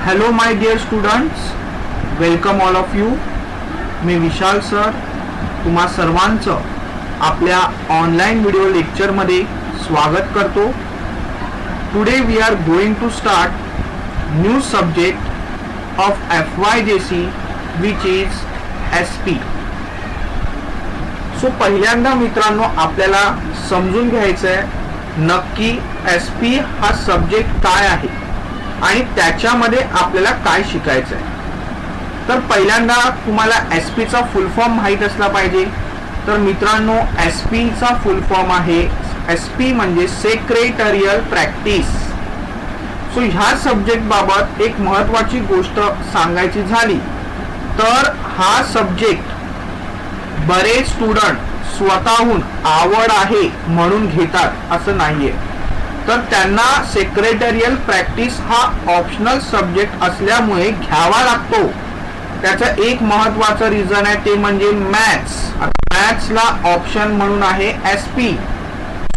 Hello my dear students, welcome all of you. मी Vishal sir तुम्हा सर्वांचं आपल्या ऑनलाईन व्हिडिओ लेक्चरमध्ये स्वागत करतो. Today we are going to start new subject of FYJC which is SP. So पहिल्यांदा मित्रांनो आपल्याला समजून घ्यायचं आहे नक्की SP हा सब्जेक्ट काय आहे आणि त्याच्यामध्ये आपल्याला काय शिकायचं आहे. तर पहिल्यांदा तुम्हाला SP चा फुल फॉर्म माहित असला पाहिजे. तर मित्रांनो SP चा फुल फॉर्म आहे SP म्हणजे सेक्रेटरियल प्रॅक्टिस. सो ह्या सब्जेक्ट बाबत एक महत्त्वाची गोष्ट सांगायची झाली तर हा सब्जेक्ट बरेच स्टुडंट स्वतःहून आवड आहे म्हणून घेतात असं नाहीये. तर त्यांना सेक्रेटरियल प्रॅक्टिस हा ऑप्शनल सब्जेक्ट असल्यामुळे घ्यावा लागतो. त्याचं एक महत्त्वाचं रिझन आहे ते म्हणजे मॅथ्स. मॅथ्सला ऑप्शन म्हणून आहे SP.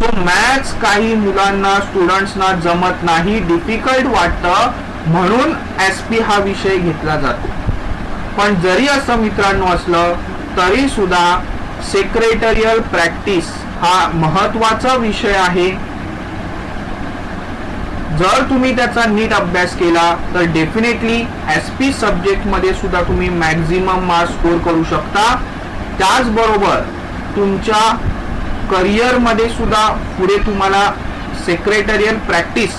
सो मॅथ्स काही मुलांना स्टुडंट्सना जमत नाही, डिफिकल्ट वाटतं, म्हणून SP हा विषय घेतला जातो. पण जरी असं मित्रांनो असलं तरी सुद्धा सेक्रेटरियल प्रॅक्टिस हा महत्त्वाचा विषय आहे. जर तुम्ही त्याचा नीट अभ्यास केला तर डेफिनेटली SP सब्जेक्ट मध्ये सुद्धा तुम्ही मॅक्झिमम मार्क्स स्कोर करू शकता. त्याचबरोबर तुमच्या करिअर मध्ये सुद्धा पुढे तुम्हाला सेक्रेटरियल प्रॅक्टिस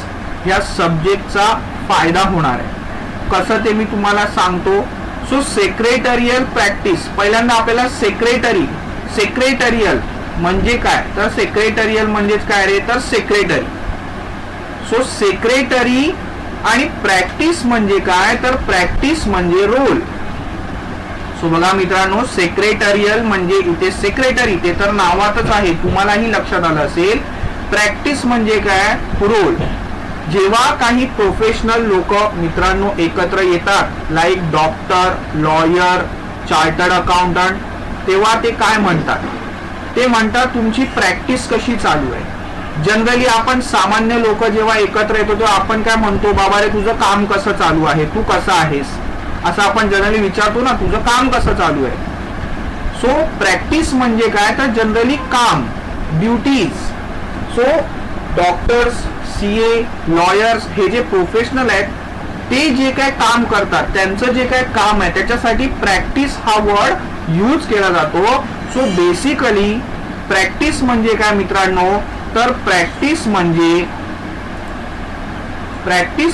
या सब्जेक्टचा फायदा होणार आहे. कसं ते मी तुम्हाला सांगतो. सो सेक्रेटरियल प्रॅक्टिस पहिल्यांदा आपल्याला सेक्रेटरियल म्हणजे काय, तर सेक्रेटरियल म्हणजेच काय रे, तर सेक्रेटरी. सो सेक्रेटरी आणि प्रॅक्टिस म्हणजे काय, तर प्रॅक्टिस म्हणजे रोल. सो बघा मित्रांनो सेक्रेटरियल म्हणजे इथे सेक्रेटरी ते तर नावातच आहे, तुम्हालाही लक्षात आलं असेल. प्रॅक्टिस म्हणजे काय, रोल. जेव्हा काही प्रोफेशनल लोक मित्रांनो एकत्र येतात like doctor, lawyer, chartered accountant, तेव्हा ते काय म्हणतात, ते म्हणतात तुमची प्रॅक्टिस कशी चालू आहे. जनरली आपण सामान्य लोक जेव्हा एकत्र येतो तेव्हा आपण काय म्हणतो, बाबा रे तुझं काम कसं चालू आहे, तू कसा आहेस, असं आपण जनरली विचारतो ना, तुझं काम कसं चालू आहे. सो प्रॅक्टिस म्हणजे काय, तर जनरली काम, duties. So doctors, CA, lawyers हे जे प्रोफेशनल आहेत ते जे काय काम करतात त्यांचं जे काय काम आहे त्याच्यासाठी प्रॅक्टिस हा वर्ड यूज केला जातो. सो बेसिकली प्रॅक्टिस म्हणजे काय मित्रांनो, तर प्रॅक्टिस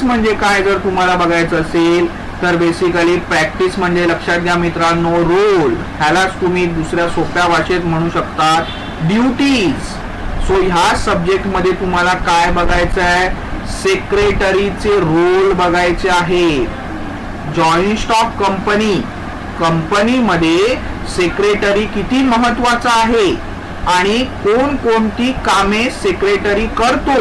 म्हणजे काय जर तुम्हाला बघायचं असेल तर बेसिकली प्रॅक्टिस म्हणजे लक्षात घ्या मित्रांनो रोल. ह्यालाच तुम्ही दुसऱ्या सोप्या भाषेत म्हणू शकता ड्युटीज. सो ह्या सब्जेक्ट मध्ये तुम्हाला काय बघायचं आहे, सेक्रेटरीचे रोल बघायचे आहे. जॉईंट स्टॉक कंपनीमध्ये सेक्रेटरी किती महत्वाचा आहे आणि कोणकोणती कामे सेक्रेटरी करतो,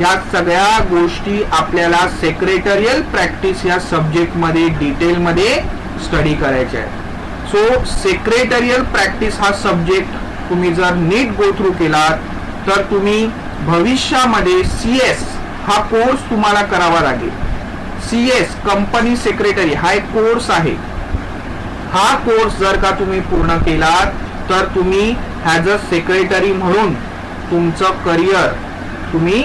या सगळ्या गोष्टी आपल्याला सेक्रेटरियल प्रॅक्टिस या सब्जेक्ट मध्ये डिटेल मध्ये स्टडी करायचे आहे. सो सेक्रेटरियल प्रॅक्टिस हा सब्जेक्ट तुम्ही जर नीट गो थ्रू केलात तर तुम्ही भविष्यामध्ये CS हा कोर्स तुम्हाला करावा लागेल. CS कंपनी सेक्रेटरी हा एक कोर्स आहे. हा कोर्स जर का तुम्ही पूर्ण केलात तर तुम्ही ॲज अ सेक्रेटरी म्हणून तुमचं करिअर तुम्ही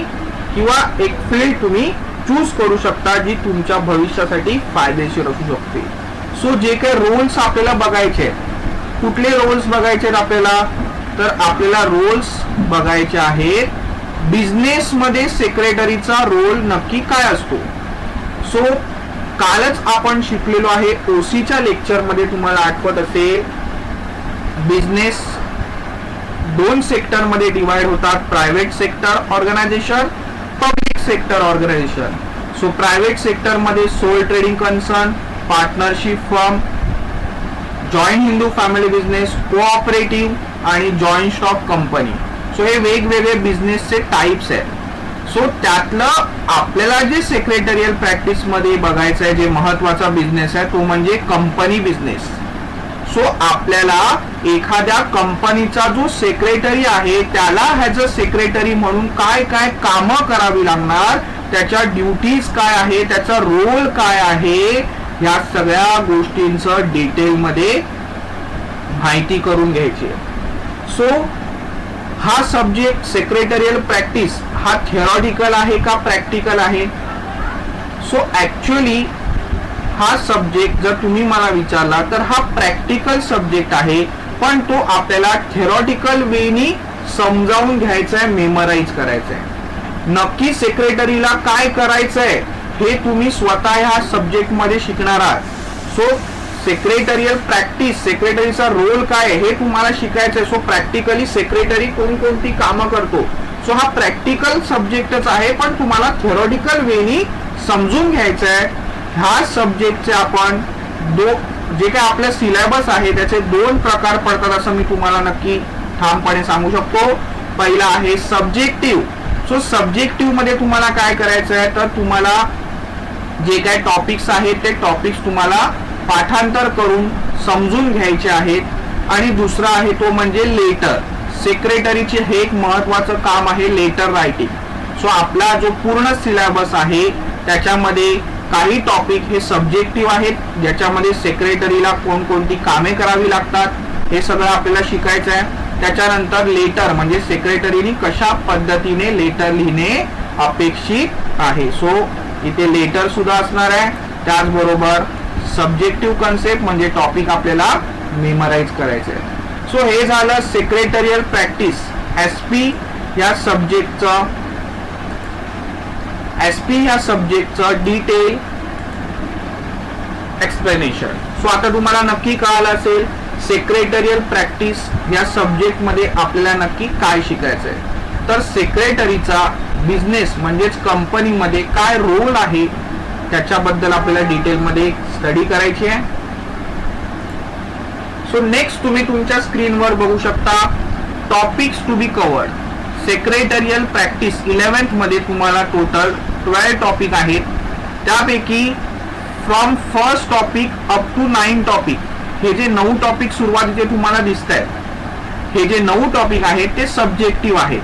किंवा एक फील्ड तुम्ही चूज करू शकता जी तुमच्या भविष्यासाठी फायदेशीर असू शकते. सो जे काही रोल्स आपल्याला बघायचे, कुठले रोल्स बघायचे आपल्याला, तर आपल्याला रोल्स बघायचे आहेत बिझनेस मध्ये सेक्रेटरीचा रोल नक्की काय असतो. सो कालच आपण शिकलेलो आहे OC च्या लेक्चर मध्ये, तुम्हाला आठवत असेल बिझनेस 2 सेक्टर मध्ये डिवाइड होतात, private sector organisation, public sector organisation. So private sector मध्ये sole trading concern, partnership firm, joint Hindu family business, cooperative आणि जॉईंट स्टॉक कंपनी. सो हे वेगवेगळे बिझनेसचे टाइप्स आहेत. सो त्यातलं आपल्याला जे सेक्रेटरियल प्रॅक्टिस मध्ये बघायचं आहे, जे महत्वाचा बिझनेस आहे तो म्हणजे कंपनी बिझनेस. सो आपल्याला एखाद्या कंपनीचा जो सेक्रेटरी आहे त्याला ॲज अ सेक्रेटरी म्हणून काय काय कामं करावी लागणार त्याच्या ड्युटीज काय आहे, त्याचा रोल काय आहे, या सगळ्या गोष्टींचं डिटेलमध्ये माहिती करून घ्यायची. सो हा सब्जेक्ट सेक्रेटरियल प्रॅक्टिस हा थिअरॉटिकल आहे का प्रॅक्टिकल आहे? सो ऍक्च्युअली हा सब्जेक्ट जर तुम्ही मला विचारला तर हा प्रॅक्टिकल सब्जेक्ट आहे, पण तो आपल्याला थिअरॉटिकल वेनी समजावून घ्यायचा आहे, मेमराईज करायचा आहे. नक्की सेक्रेटरीला काय करायचंय हे तुम्ही स्वतः ह्या सब्जेक्ट मध्ये शिकणार आहात. सो सेक्रेटरियल प्रॅक्टिस, सेक्रेटरीचा रोल काय हे तुम्हाला शिकायचंय. सो प्रॅक्टिकली सेक्रेटरी कोणकोणती कामं करतो. सो हा प्रॅक्टिकल सब्जेक्टच आहे, पण तुम्हाला थिअरॉटिकल वेनी समजून घ्यायचं आहे. ह्या सब्जेक्टचे आपण जे काय आपलं सिलेबस आहे त्याचे 2 प्रकार पडतात असं मी तुम्हाला नक्की ठामपणे सांगू शकतो. पहिला आहे सब्जेक्टिव्ह. सो सब्जेक्टिव्ह मध्ये तुम्हाला काय करायचं आहे तर तुम्हाला जे काय टॉपिक्स आहेत ते टॉपिक्स तुम्हाला पाठांतर करून समजून घ्यायचे आहेत. आणि दुसरा आहे तो म्हणजे लेटर. सेक्रेटरीचे हे एक महत्वाचं काम आहे लेटर रायटिंग. सो आपला जो पूर्ण सिलेबस आहे त्याच्यामध्ये काही टॉपिक हे सब्जेक्टिव्ह आहेत, ज्याच्यामध्ये सेक्रेटरीला कोणकोणती कामे करावी लागतात हे सगळं आपल्याला शिकायचं आहे. त्याच्यानंतर लेटर म्हणजे सेक्रेटरीने कशा पद्धतीने लेटर लिहिणे अपेक्षित आहे. सो इथे लेटर सुद्धा असणार आहे. त्याचबरोबर सब्जेक्टिव्ह कन्सेप्ट म्हणजे टॉपिक आपल्याला मेमराईज करायचे आहे. सो हे झालं सेक्रेटरियल प्रॅक्टिस एसपी या सब्जेक्टचं डिटेल एक्सप्लेनेशन. सो आता तुम्हाला नक्की कळालं असेल सेक्रेटरियल प्रॅक्टिस या सब्जेक्ट मध्ये आपल्याला नक्की काय शिकायचंय. तर सेक्रेटरीचा बिझनेस म्हणजेच कंपनीमध्ये काय रोल आहे त्याच्याबद्दल आपल्याला डिटेलमध्ये स्टडी करायची आहे. सो नेक्स्ट तुम्ही तुमच्या स्क्रीनवर बघू शकता topics to be covered. Secretarial practice 11th मध्ये तुम्हाला टोटल 12 टॉपिक आहेत. त्यापैकी from first topic up to 9 topic, हे जे 9 टॉपिक सुरुवातीचे तुम्हाला दिसत आहेत, हे जे 9 टॉपिक आहेत ते सब्जेक्टिव्ह आहेत.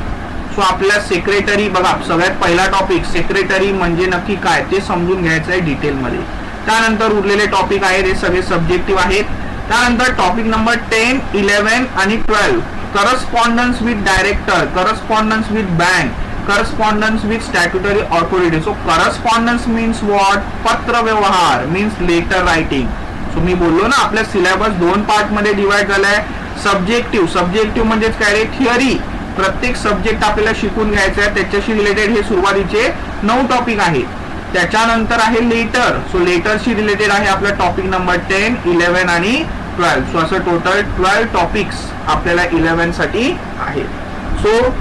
सो आपल्या सेक्रेटरी बघा, सगळ्यात पहिला टॉपिक सेक्रेटरी म्हणजे नक्की काय ते समजून घ्यायचं आहे डिटेलमध्ये. त्यानंतर उरलेले टॉपिक आहेत हे सगळे सब्जेक्टिव्ह आहेत. त्यानंतर टॉपिक नंबर 10, 11 आणि 12 correspondence with director, correspondence with bank, correspondence with statutory authority. So correspondence means what? पत्र व्यवहार मीन्स लेटर रायटिंग. सो मी बोललो ना आपल्या सिलेबस 2 पार्ट मध्ये डिवाइड झालाय. सब्जेक्टिव्ह म्हणजेच काय रे? थिअरी. प्रत्येक सब्जेक्ट आपल्याला शिकून घ्यायचा आहे, त्याच्याशी रिलेटेड हे सुरुवातीचे 9 टॉपिक आहेत. त्याच्यानंतर आहे लेटर. सो लेटरशी रिलेटेड आहे आपला टॉपिक नंबर 10, 11 आणि 12. सो असं टोटल 12 टॉपिक्स आपल्याला 11 साठी आहेत. So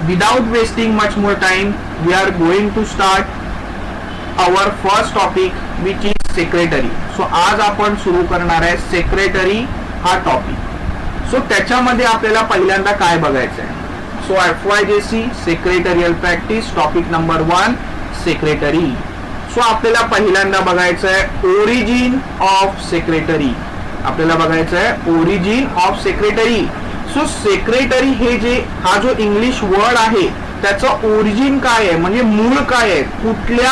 without wasting much more time we are going to start our first topic which is secretary. So आज आपण सुरू करणार आहे सेक्रेटरी हा टॉपिक. सो त्याच्यामध्ये आपल्याला पहिल्यांदा काय बघायचं आहे? So FYJC secretarial practice topic number 1 secretary. So आपल्याला पहिल्यांदा बघायचं आहे ओरिजिन ऑफ सेक्रेटरी. आपल्याला बघायचं आहे origin of secretary. So secretary हे जे हा जो इंग्लिश वर्ड आहे त्याचं ओरिजिन काय आहे, म्हणजे मूळ काय आहे, कुठल्या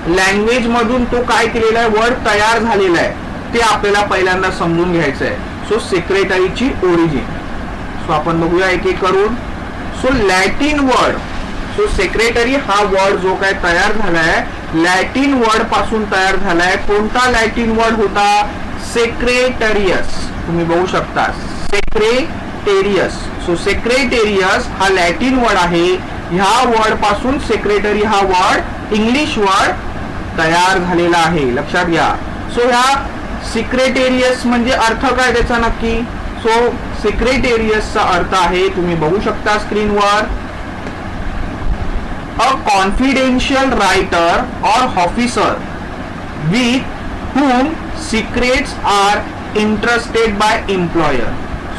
लँग्वेज मधून तो काय केलेला आहे, वर्ड तयार झालेला आहे, ते आपल्याला पहिल्यांदा समजून घ्यायचं आहे. So सेक्रेटरीची origin. सो आपण बघूया एक एक करून. So Latin word. So secretary हा वर्ड जो काय तयार झालाय लॅटिन वर्ड पासून तयार झालाय. कोणता लॅटिन वर्ड होता? सेक्रेटरियस. तुम्ही बघू शकता सेक्रेटेरियस. सो सेक्रेटेरियस हा लॅटिन वर्ड आहे. ह्या वर्ड पासून सेक्रेटरी हा वर्ड इंग्लिश वर्ड तयार झालेला आहे, लक्षात घ्या. सो ह्या सेक्रेटेरियस म्हणजे अर्थ काय त्याचा नक्की? सो सेक्रेटेरियसचा अर्थ आहे, तुम्ही बघू शकता स्क्रीनवर, a confidential writer or officer with whom secrets are entrusted by employer.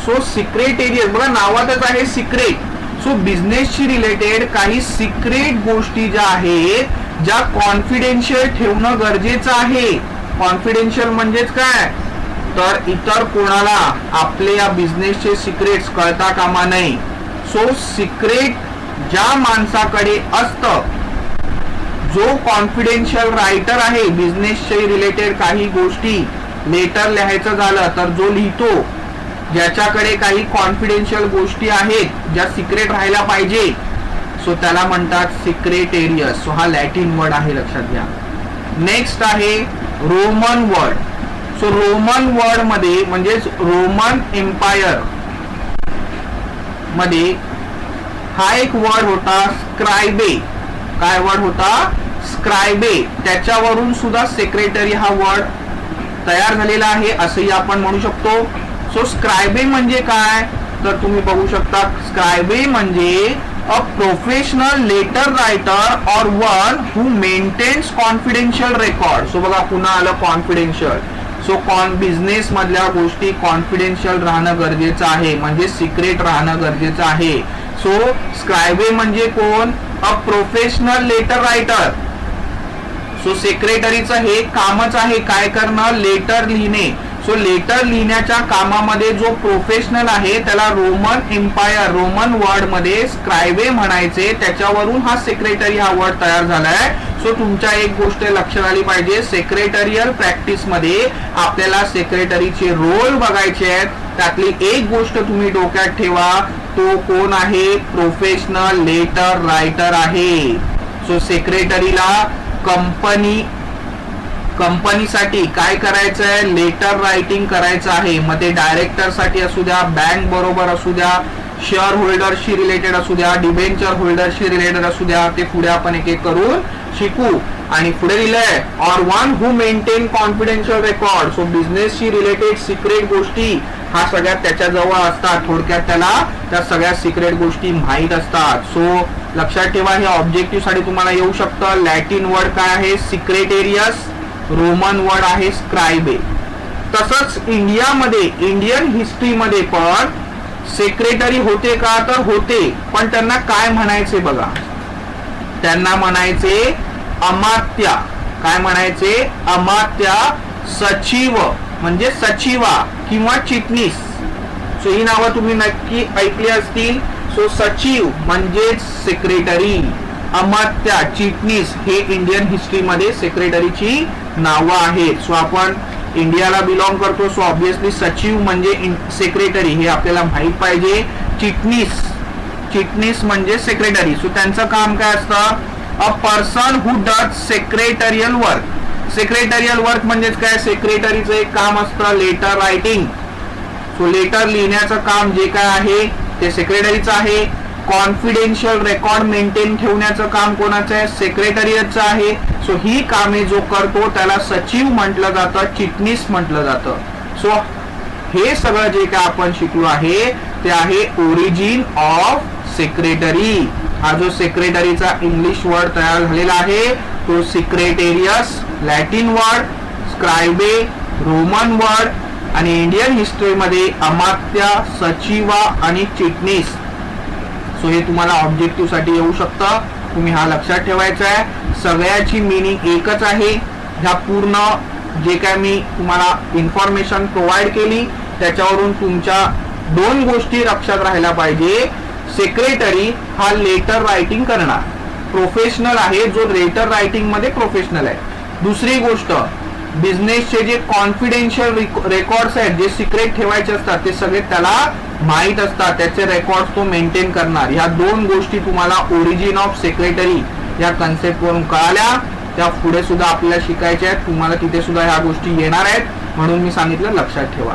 So secretarius बघा नावातच आहे सिक्रेट. सो बिझनेसशी रिलेटेड काही सिक्रेट गोष्टी ज्या आहेत ज्या कॉन्फिडेन्शियल ठेवणं गरजेचं आहे. कॉन्फिडेन्शियल म्हणजेच काय? तर इतर कोणाला आपले या बिझनेसचे सिक्रेट्स कळता कामा नये. सो सिक्रेट ज्या माणसाकडे असतं जो कॉन्फिडेन्शियल रायटर आहे, बिझनेसशी रिलेटेड काही गोष्टी लेटर लिहायचं झालं तर जो लिहितो, ज्याच्याकडे काही कॉन्फिडेन्शियल गोष्टी आहेत ज्या सिक्रेट राहायला पाहिजे, सो त्याला म्हणतात सिक्रेटेरियस. सो हा लॅटिन वर्ड आहे, लक्षात घ्या. नेक्स्ट आहे Roman word. So Roman word मध्ये म्हणजेच रोमन एम्पायर मध्ये हा एक वर्ड होता स्क्रायबे. काय वर्ड होता? स्क्रायबे. त्याच्यावरून सुद्धा सेक्रेटरी हा वर्ड तयार झालेला आहे असंही आपण म्हणू शकतो. सो स्क्रायबे म्हणजे काय तर तुम्ही बघू शकता, स्क्रायबे म्हणजे अ प्रोफेशनल लेटर रायटर और वन हु मेंटेन्स कॉन्फिडेन्शियल रेकॉर्ड. सो बघा पुन्हा आलं कॉन्फिडेन्शियल. सो बिझनेस मधल्या गोष्टी कॉन्फिडेन्शियल राहणं गरजेचं आहे, म्हणजे सिक्रेट राहणं गरजेचं आहे. सो स्क्रायबे म्हणजे कोण? A professional letter writer. So सेक्रेटरीचं हे कामच आहे काय करणं? लेटर लिहिणे. सो लेटर लिहिण्याच्या कामामध्ये जो प्रोफेशनल आहे त्याला रोमन एम्पायर, रोमन वर्ड मध्ये स्क्रायबे म्हणायचे. त्याच्यावरून हा सेक्रेटरी हा वर्ड तयार झालाय. सो तुमच्या एक गोष्ट लक्षात आली पाहिजे, सेक्रेटरियल प्रॅक्टिस मध्ये आपल्याला सेक्रेटरीचे रोल बघायचे आहेत. त्यातली एक गोष्ट तुम्ही डोक्यात ठेवा, तो कोण आहे? प्रोफेशनल लेटर रायटर आहे. सो सेक्रेटरीला कंपनीसाठी काय करायचं आहे? लेटर रायटिंग करायचं आहे. मग ते डायरेक्टर साठी असू द्या, बँक बरोबर असू द्या, शेअर होल्डरशी रिलेटेड असू द्या, डिबेंचर होल्डरशी रिलेटेड असू द्या, ते पुढे आपण एक एक करून शिकू. आणि पुढे लिहिलंय or one who maintain confidential record. So बिझनेसशी रिलेटेड सिक्रेट गोष्टी हा सगळ्यात त्याच्याजवळ असतात. थोडक्यात त्याला त्या सगळ्या सिक्रेट गोष्टी माहीत असतात. सो लक्षात ठेवा, हे ऑब्जेक्टिव्ह साठी तुम्हाला येऊ शकतं. लॅटिन वर्ड काय आहे? सिक्रेटेरियस. रोमन वर्ड आहे स्क्रायबे. तसंच इंडियामध्ये, इंडियन हिस्ट्रीमध्ये पण सेक्रेटरी होते का तर होते, पण त्यांना काय म्हणायचे बघा? त्यांना म्हणायचे अमात्या. काय म्हणायचे? अमात्या. सचिव म्हणजे सचिवा किंवा चिटणीस. सो ही नावं तुम्ही नक्की ऐकली असतील. सो सचिव म्हणजेच सेक्रेटरी, अमात्या, चिटणीस हे इंडियन हिस्ट्रीमध्ये सेक्रेटरीची नावं आहेत. सो आपण इंडियाला बिलॉंग करतो, सो ऑब्विसली सचिव म्हणजे सेक्रेटरी हे आपल्याला माहित पाहिजे. चिटणीस म्हणजे सेक्रेटरी. सो त्यांचं काम काय असतं? अ person who does secretarial work. Secretarial work म्हणजेच काय? सेक्रेटरीचं एक काम असतं लेटर रायटिंग. सो लेटर लिहिण्याचं काम जे काय आहे ते सेक्रेटरीचं आहे. कॉन्फिडेन्शियल रेकॉर्ड मेंटेन ठेवण्याचं काम कोणाचं आहे? सेक्रेटरीचं आहे. सो ही कामे जो करतो त्याला सचिव म्हटलं जातं, चिटणीस म्हटलं जातं. सो हे सगळं जे काय आपण शिकलो आहे ते आहे ओरिजिन ऑफ सेक्रेटरी. हा जो सेक्रेटरीचा इंग्लिश वर्ड तयार झालेला आहे तो सिक्रेटेरियस, लॅटिन वर्ड स्क्रायबे, रोमन वर्ड आणि इंडियन हिस्ट्रीमध्ये अमात्या, सचिवा आणि चिटणीस. सो हे तुम्हाला ऑब्जेक्टिव्ह साठी येऊ शकतं. तुम्ही हा लक्षात ठेवायचा आहे. सगळ्याची मिनिंग एकच आहे. ह्या पूर्ण जे काय मी तुम्हाला इन्फॉर्मेशन प्रोव्हाइड केली त्याच्यावरून तुमच्या दोन गोष्टी लक्षात राहायला पाहिजे. सेक्रेटरी हा लेटर रायटिंग करणार प्रोफेशनल आहे, जो लेटर रायटिंग मध्ये प्रोफेशनल आहे. दुसरी गोष्ट, बिझनेसचे जे कॉन्फिडेन्शियल रेकॉर्ड्स आहेत, जे सिक्रेट ठेवायचे असतात ते सगळे त्याला माहित असतात. त्याचे रेकॉर्ड तो मेंटेन करणार. ह्या दोन गोष्टी तुम्हाला ओरिजिन ऑफ सेक्रेटरी या कन्सेप्ट वरून कळाल्या. त्या पुढे सुद्धा आपल्याला शिकायच्या आहेत. तुम्हाला तिथे सुद्धा ह्या गोष्टी येणार आहेत, म्हणून मी सांगितलं लक्षात ठेवा.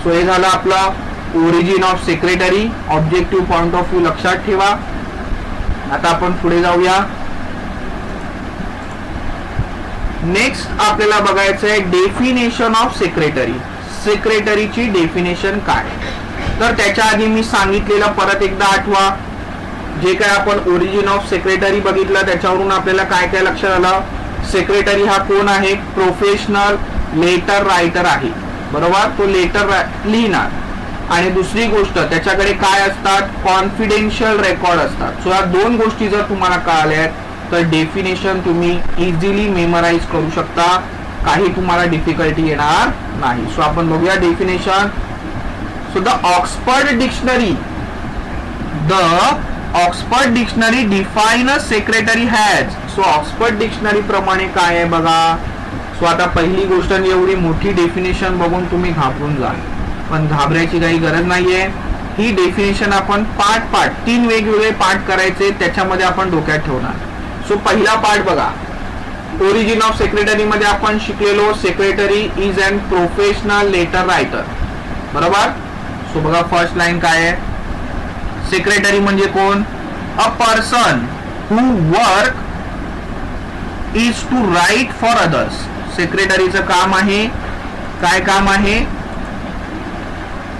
सो हे झालं आपलं origin of secretary. Objective point of view लक्षात ठेवा. आता आपण पुढे जाऊया. नेक्स्ट आपल्याला बघायचं आहे डेफिनेशन ऑफ सेक्रेटरी. सेक्रेटरीची डेफिनेशन काय? तर त्याच्या आधी मी सांगितलेलं परत एकदा आठवा. जे काय आपण ओरिजिन ऑफ सेक्रेटरी बघितलं त्याच्यावरून आपल्याला काय काय लक्षात आलं? सेक्रेटरी हा कोण आहे? प्रोफेशनल लेटर रायटर आहे, बरोबर. तो लेटर लिहिणार. आणि दुसरी गोष्ट, त्याच्याकडे काय असतात? कॉन्फिडेन्शियल रेकॉर्ड असतात. सो या दोन गोष्टी जर तुम्हाला कळाल्या तर डेफिनेशन तुम्ही इझिली मेमराइज करू शकता. काही तुम्हाला डिफिकल्टी येणार नाही. सो आपण बघूया definition. So the Oxford dictionary define a secretary has. So Oxford dictionary प्रमाणे काय आहे बघा. सो आता पहिली गोष्ट, एवढी मोठी डेफिनेशन बघून तुम्ही घाबरून जाल, पण घाबरायची काही गरज नाहीये. ही डेफिनेशन आपण पार्ट 3 वेगवेगळे पार्ट करायचे, त्याच्यामध्ये आपण डोक्यात ठेवणार. सो पहिला पार्ट बघा, ओरिजिन ऑफ सेक्रेटरी मध्ये आपण शिकलेलो secretary is an professional letter writer, बरोबर. सो बघा फर्स्ट लाईन काय आहे, सेक्रेटरी म्हणजे कोण? A person who work is to write for others. सेक्रेटरीचं काम आहे, काय काम आहे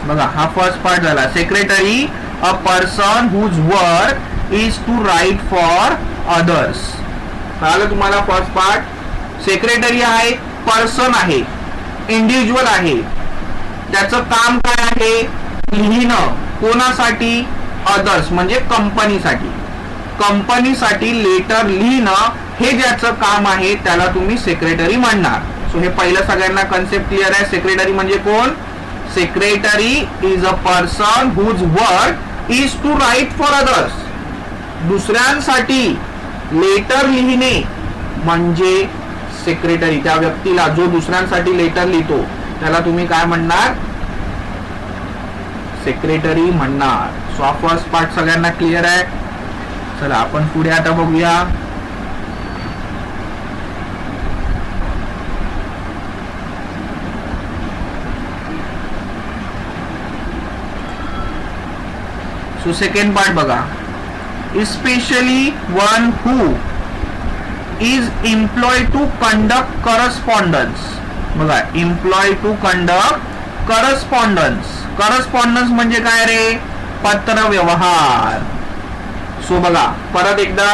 बघा, हा फर्स्ट पार्ट झाला. Secretary a person whose work is to write for others. कळालं तुम्हाला फर्स्ट पार्ट. सेक्रेटरी आहे, पर्सन आहे, इंडिव्हिज्युअल आहे, त्याचं काम काय आहे? लिहिणं. कोणासाठी? अदर्स म्हणजे कंपनीसाठी. कंपनीसाठी लेटर लिहिणं हे ज्याचं काम आहे त्याला तुम्ही सेक्रेटरी म्हणणार. सो हे पहिलं सगळ्यांना कन्सेप्ट क्लिअर आहे. सेक्रेटरी म्हणजे कोण? Secretary is a person whose work is to write for others. दुसऱ्यांसाठी लेटर लिहिणे म्हणजे सेक्रेटरी. त्या व्यक्तीला जो दुसऱ्यांसाठी लेटर लिहितो त्याला तुम्ही काय म्हणणार? सेक्रेटरी म्हणणार. सो फर्स्ट पार्ट सगळ्यांना क्लिअर आहे. चला आपण पुढे आता बघूया. सो सेकंड पार्ट बघा, especially one who is employed to conduct correspondence. बघा, employed to conduct correspondence. correspondence म्हणजे काय रे? पत्र व्यवहार. सो बघा परत एकदा,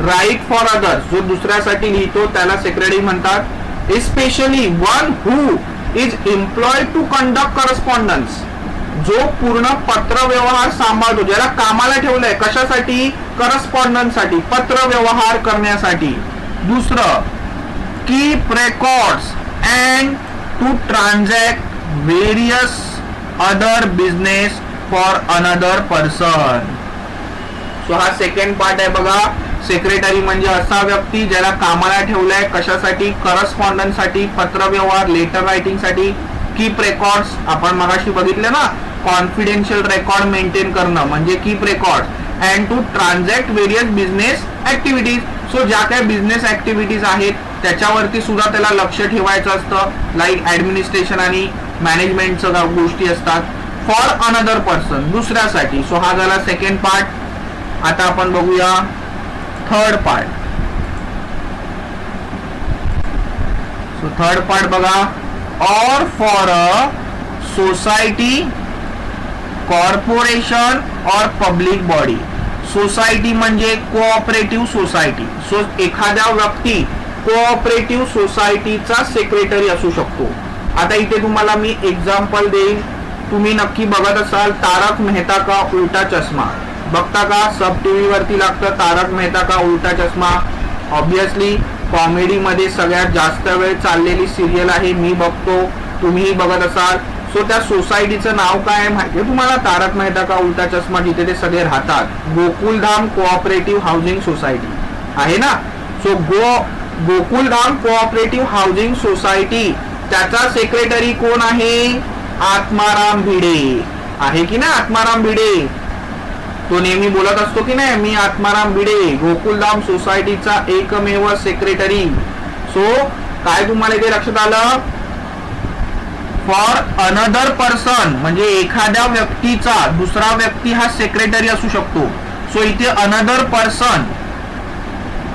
राईट फॉर अदर्स, जो दुसऱ्यासाठी लिहितो त्याला सेक्रेटरी म्हणतात. especially one who is employed to conduct correspondence, जो पूर्ण पत्र व्यवहार सांभाळतो, ज्याला कामाला ठेवलंय कशासाठी? करस्पॉन्डन्स साठी, पत्र व्यवहार करण्यासाठी. दुसरं, keep records and to transact various other business for another person. So हा सेकंड पार्ट आहे बघा. सेक्रेटरी म्हणजे असा व्यक्ती ज्याला कामाला ठेवलाय कशासाठी? करस्पॉन्डन्स साठी, पत्र व्यवहार, लेटर रायटिंग साठी. कीप रेकॉर्ड्स आपण मगाशी बघितलं ना, कॉन्फिडेन्शियल रेकॉर्ड मेंटेन करणं म्हणजे keep record. And to transact various business activities. So ज्या काही बिझनेस ऍक्टिव्हिटीज आहेत त्याच्यावरती सुद्धा त्याला लक्ष ठेवायचं असतं, लाईक ऍडमिनिस्ट्रेशन आणि मॅनेजमेंटचं गोष्टी असतात. फॉर अनदर पर्सन, दुसऱ्यासाठी. सो हा झाला सेकंड पार्ट. आता आपण बघूया third part. So third part बघा, or for a society, corporation और पब्लिक बॉडी. सोसायटी म्हणजे कोऑपरेटिव्ह सोसायटी. सो एखाद्या व्यक्ती कोऑपरेटिव्ह सोसायटीचा सेक्रेटरी असू शकतो. आता इथे तुम्हाला मी एक्झाम्पल देईन. तुम्ही नक्की बघत असाल तारक मेहता का उलटा चष्मा. बघता का? सब टीव्ही वरती लागतं तारक मेहता का उलटा चष्मा. ऑब्विसली कॉमेडी मध्ये सगळ्यात जास्त वेळ चाललेली सिरियल आहे. मी बघतो, तुम्हीही बघत असाल. सो त्या सोसायटीचं नाव काय आहे माहितीये तुम्हाला? तारक मेहता का उलटा चष्मा, जिथे ते सगळे राहतात. गोकुलधाम कोऑपरेटिव्ह हाऊसिंग सोसायटी आहे ना. So Gokuldham cooperative housing society, त्याचा सेक्रेटरी कोण आहे? आत्माराम भिडे आहे की ना. आत्माराम भिडे तो नेहमी बोलत असतो की नाही, मी आत्माराम भिडे, गोकुलधाम सोसायटीचा एकमेव सेक्रेटरी. सो काय तुम्हाला इथे लक्षात आलं? फॉर अनदर पर्सन म्हणजे एखाद्या व्यक्तीचा दुसरा व्यक्ती हा सेक्रेटरी असू शकतो. सो इथे अनदर पर्सन,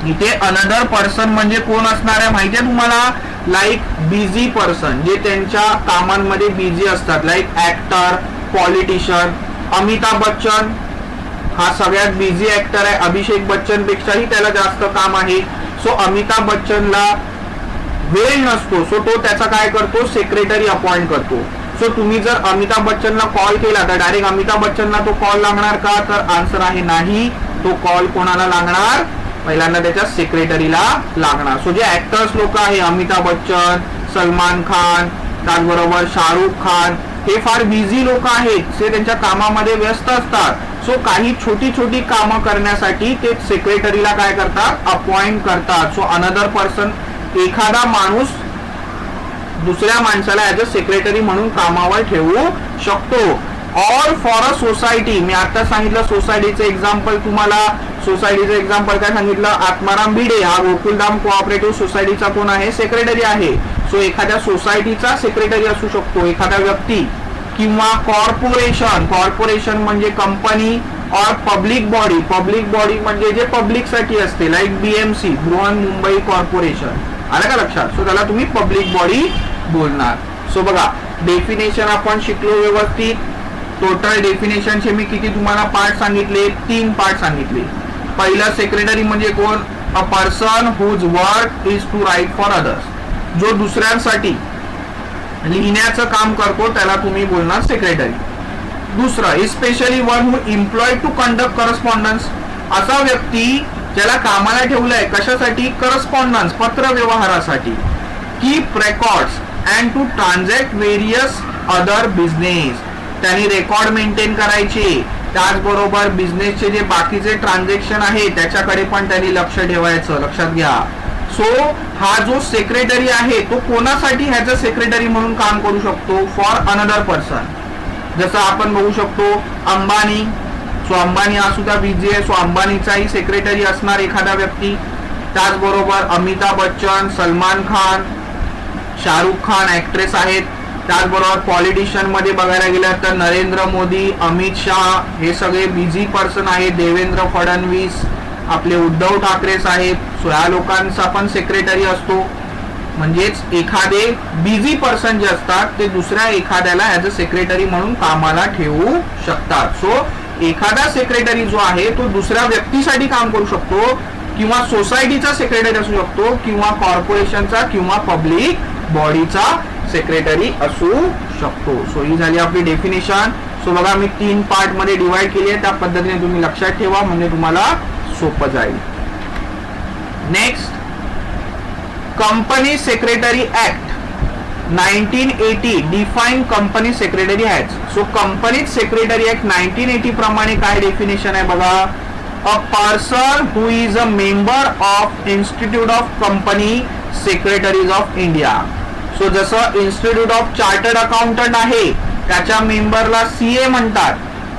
इथे अनदर पर्सन म्हणजे कोण असणार आहे माहितीये तुम्हाला? लाईक बिझी पर्सन, जे त्यांच्या कामांमध्ये बिझी असतात, like actor, politician. Amitabh Bachchan हा सगळ्यात बिझी ऍक्टर आहे. अभिषेक बच्चन पेक्षाही त्याला जास्त काम आहे. सो अमिताभ बच्चनला वेळ नसतो, सो तो त्याचा काय करतो? सेक्रेटरी अपॉइंट करतो. सो तुम्ही जर अमिताभ बच्चनला कॉल केला तर डायरेक्ट अमिताभ बच्चनला तो कॉल लागणार का? तर आन्सर आहे नाही. तो कॉल कोणाला लागणार? पहिल्यांदा त्याच्या सेक्रेटरीला लागणार. सो जे ऍक्टर्स लोक आहे, अमिताभ बच्चन, सलमान खान, त्याचबरोबर शाहरुख खान, हे फार बिझी लोक आहेत, ते त्यांच्या कामामध्ये व्यस्त असतात. सो काही छोटी छोटी कामं करण्यासाठी ते सेक्रेटरीला काय करतात, अपॉइंट करतात. सो अनदर पर्सन, एखादा माणूस दुसऱ्या माणसाला ऍज अ सेक्रेटरी म्हणून कामावर ठेवू शकतो. ऑर फॉर अ सोसायटी, मी आता सांगितलं सोसायटीचं एक्झाम्पल तुम्हाला. सोसायटीचं एक्झाम्पल काय सांगितलं, आत्माराम भिडे हा गोकुलधाम कोऑपरेटिव्ह सोसायटीचा कोण आहे, सेक्रेटरी आहे. सो एखाद्या सोसायटीचा सेक्रेटरी असू शकतो एखादा व्यक्ती, किंवा कॉर्पोरेशन, कॉर्पोरेशन म्हणजे कंपनी, और पब्लिक बॉडी, पब्लिक बॉडी म्हणजे जे पब्लिक साठी असते, like BMC, Brihan Mumbai corporation. आलं का लक्षात? सो त्याला तुम्ही पब्लिक बॉडी बोलणार. सो बघा, डेफिनेशन आपण शिकलो व्यवस्थित. टोटल डेफिनेशनचे मी किती तुम्हाला पार्ट सांगितले, 3 पार्ट सांगितले. पहिला, सेक्रेटरी म्हणजे कोण, a person whose work is to write for others, जो दुसऱ्यांसाठी लिहिण्याचं काम करतो त्याला तुम्ही बोलणार सेक्रेटरी. दुसरं, especially one who employed to conduct correspondence, असा व्यक्ती ज्याला कामाला ठेवलंय कशासाठी, करस्पॉन्डन्स, पत्र व्यवहारासाठी. Keep records and to transact various other business, त्यांनी रेकॉर्ड मेंटेन करायचे. त्याचबरोबर बिझनेसचे जे बाकीचे ट्रान्झॅक्शन आहे त्याच्याकडे पण त्यांनी लक्ष ठेवायचं. लक्षात घ्या. सो हा जो सेक्रेटरी आहे तो कोणासाठी ह्याच सेक्रेटरी म्हणून काम करू शकतो, फॉर अनदर पर्सन. जसं आपण बघू शकतो अंबानी, सो अंबानी हा सुद्धा बिझी आहे, सो अंबानीचाही सेक्रेटरी असणार एखादा व्यक्ती. त्याचबरोबर अमिताभ बच्चन, सलमान खान, शाहरुख खान ऍक्ट्रेस आहेत. त्याचबरोबर पॉलिटिशियन मध्ये बघायला गेलं तर नरेंद्र मोदी, अमित शाह हे सगळे बिझी पर्सन आहेत. देवेंद्र फडणवीस, आपले उद्धव ठाकरे साहेब, सो या लोकांचा पण सेक्रेटरी असतो. म्हणजेच एखादे बिझी पर्सन जे असतात ते दुसऱ्या एखाद्याला ऍज अ सेक्रेटरी म्हणून कामाला ठेवू शकतात. सो एखादा सेक्रेटरी जो आहे तो दुसऱ्या व्यक्तीसाठी काम करू शकतो, किंवा सोसायटीचा सेक्रेटरी असू शकतो, किंवा कॉर्पोरेशनचा किंवा पब्लिक बॉडीचा सेक्रेटरी असू शकतो. सो ही झाली आपली डेफिनेशन. सो बघा, मी 3 पार्ट मध्ये डिवाइड केली आहे, त्या पद्धतीने तुम्ही लक्षात ठेवा म्हणजे तुम्हाला सोपं जाईल. Next, company secretary act 1980 define company secretary act. So company secretary act 1980 प्रमाणे काय डेफिनेशन आहे बघा, a person who is a member of institute of company secretaries of India. So जसं इन्स्टिट्यूट ऑफ चार्टर्ड अकाउंटंट आहे त्याच्या मेंबरला CA म्हणतात,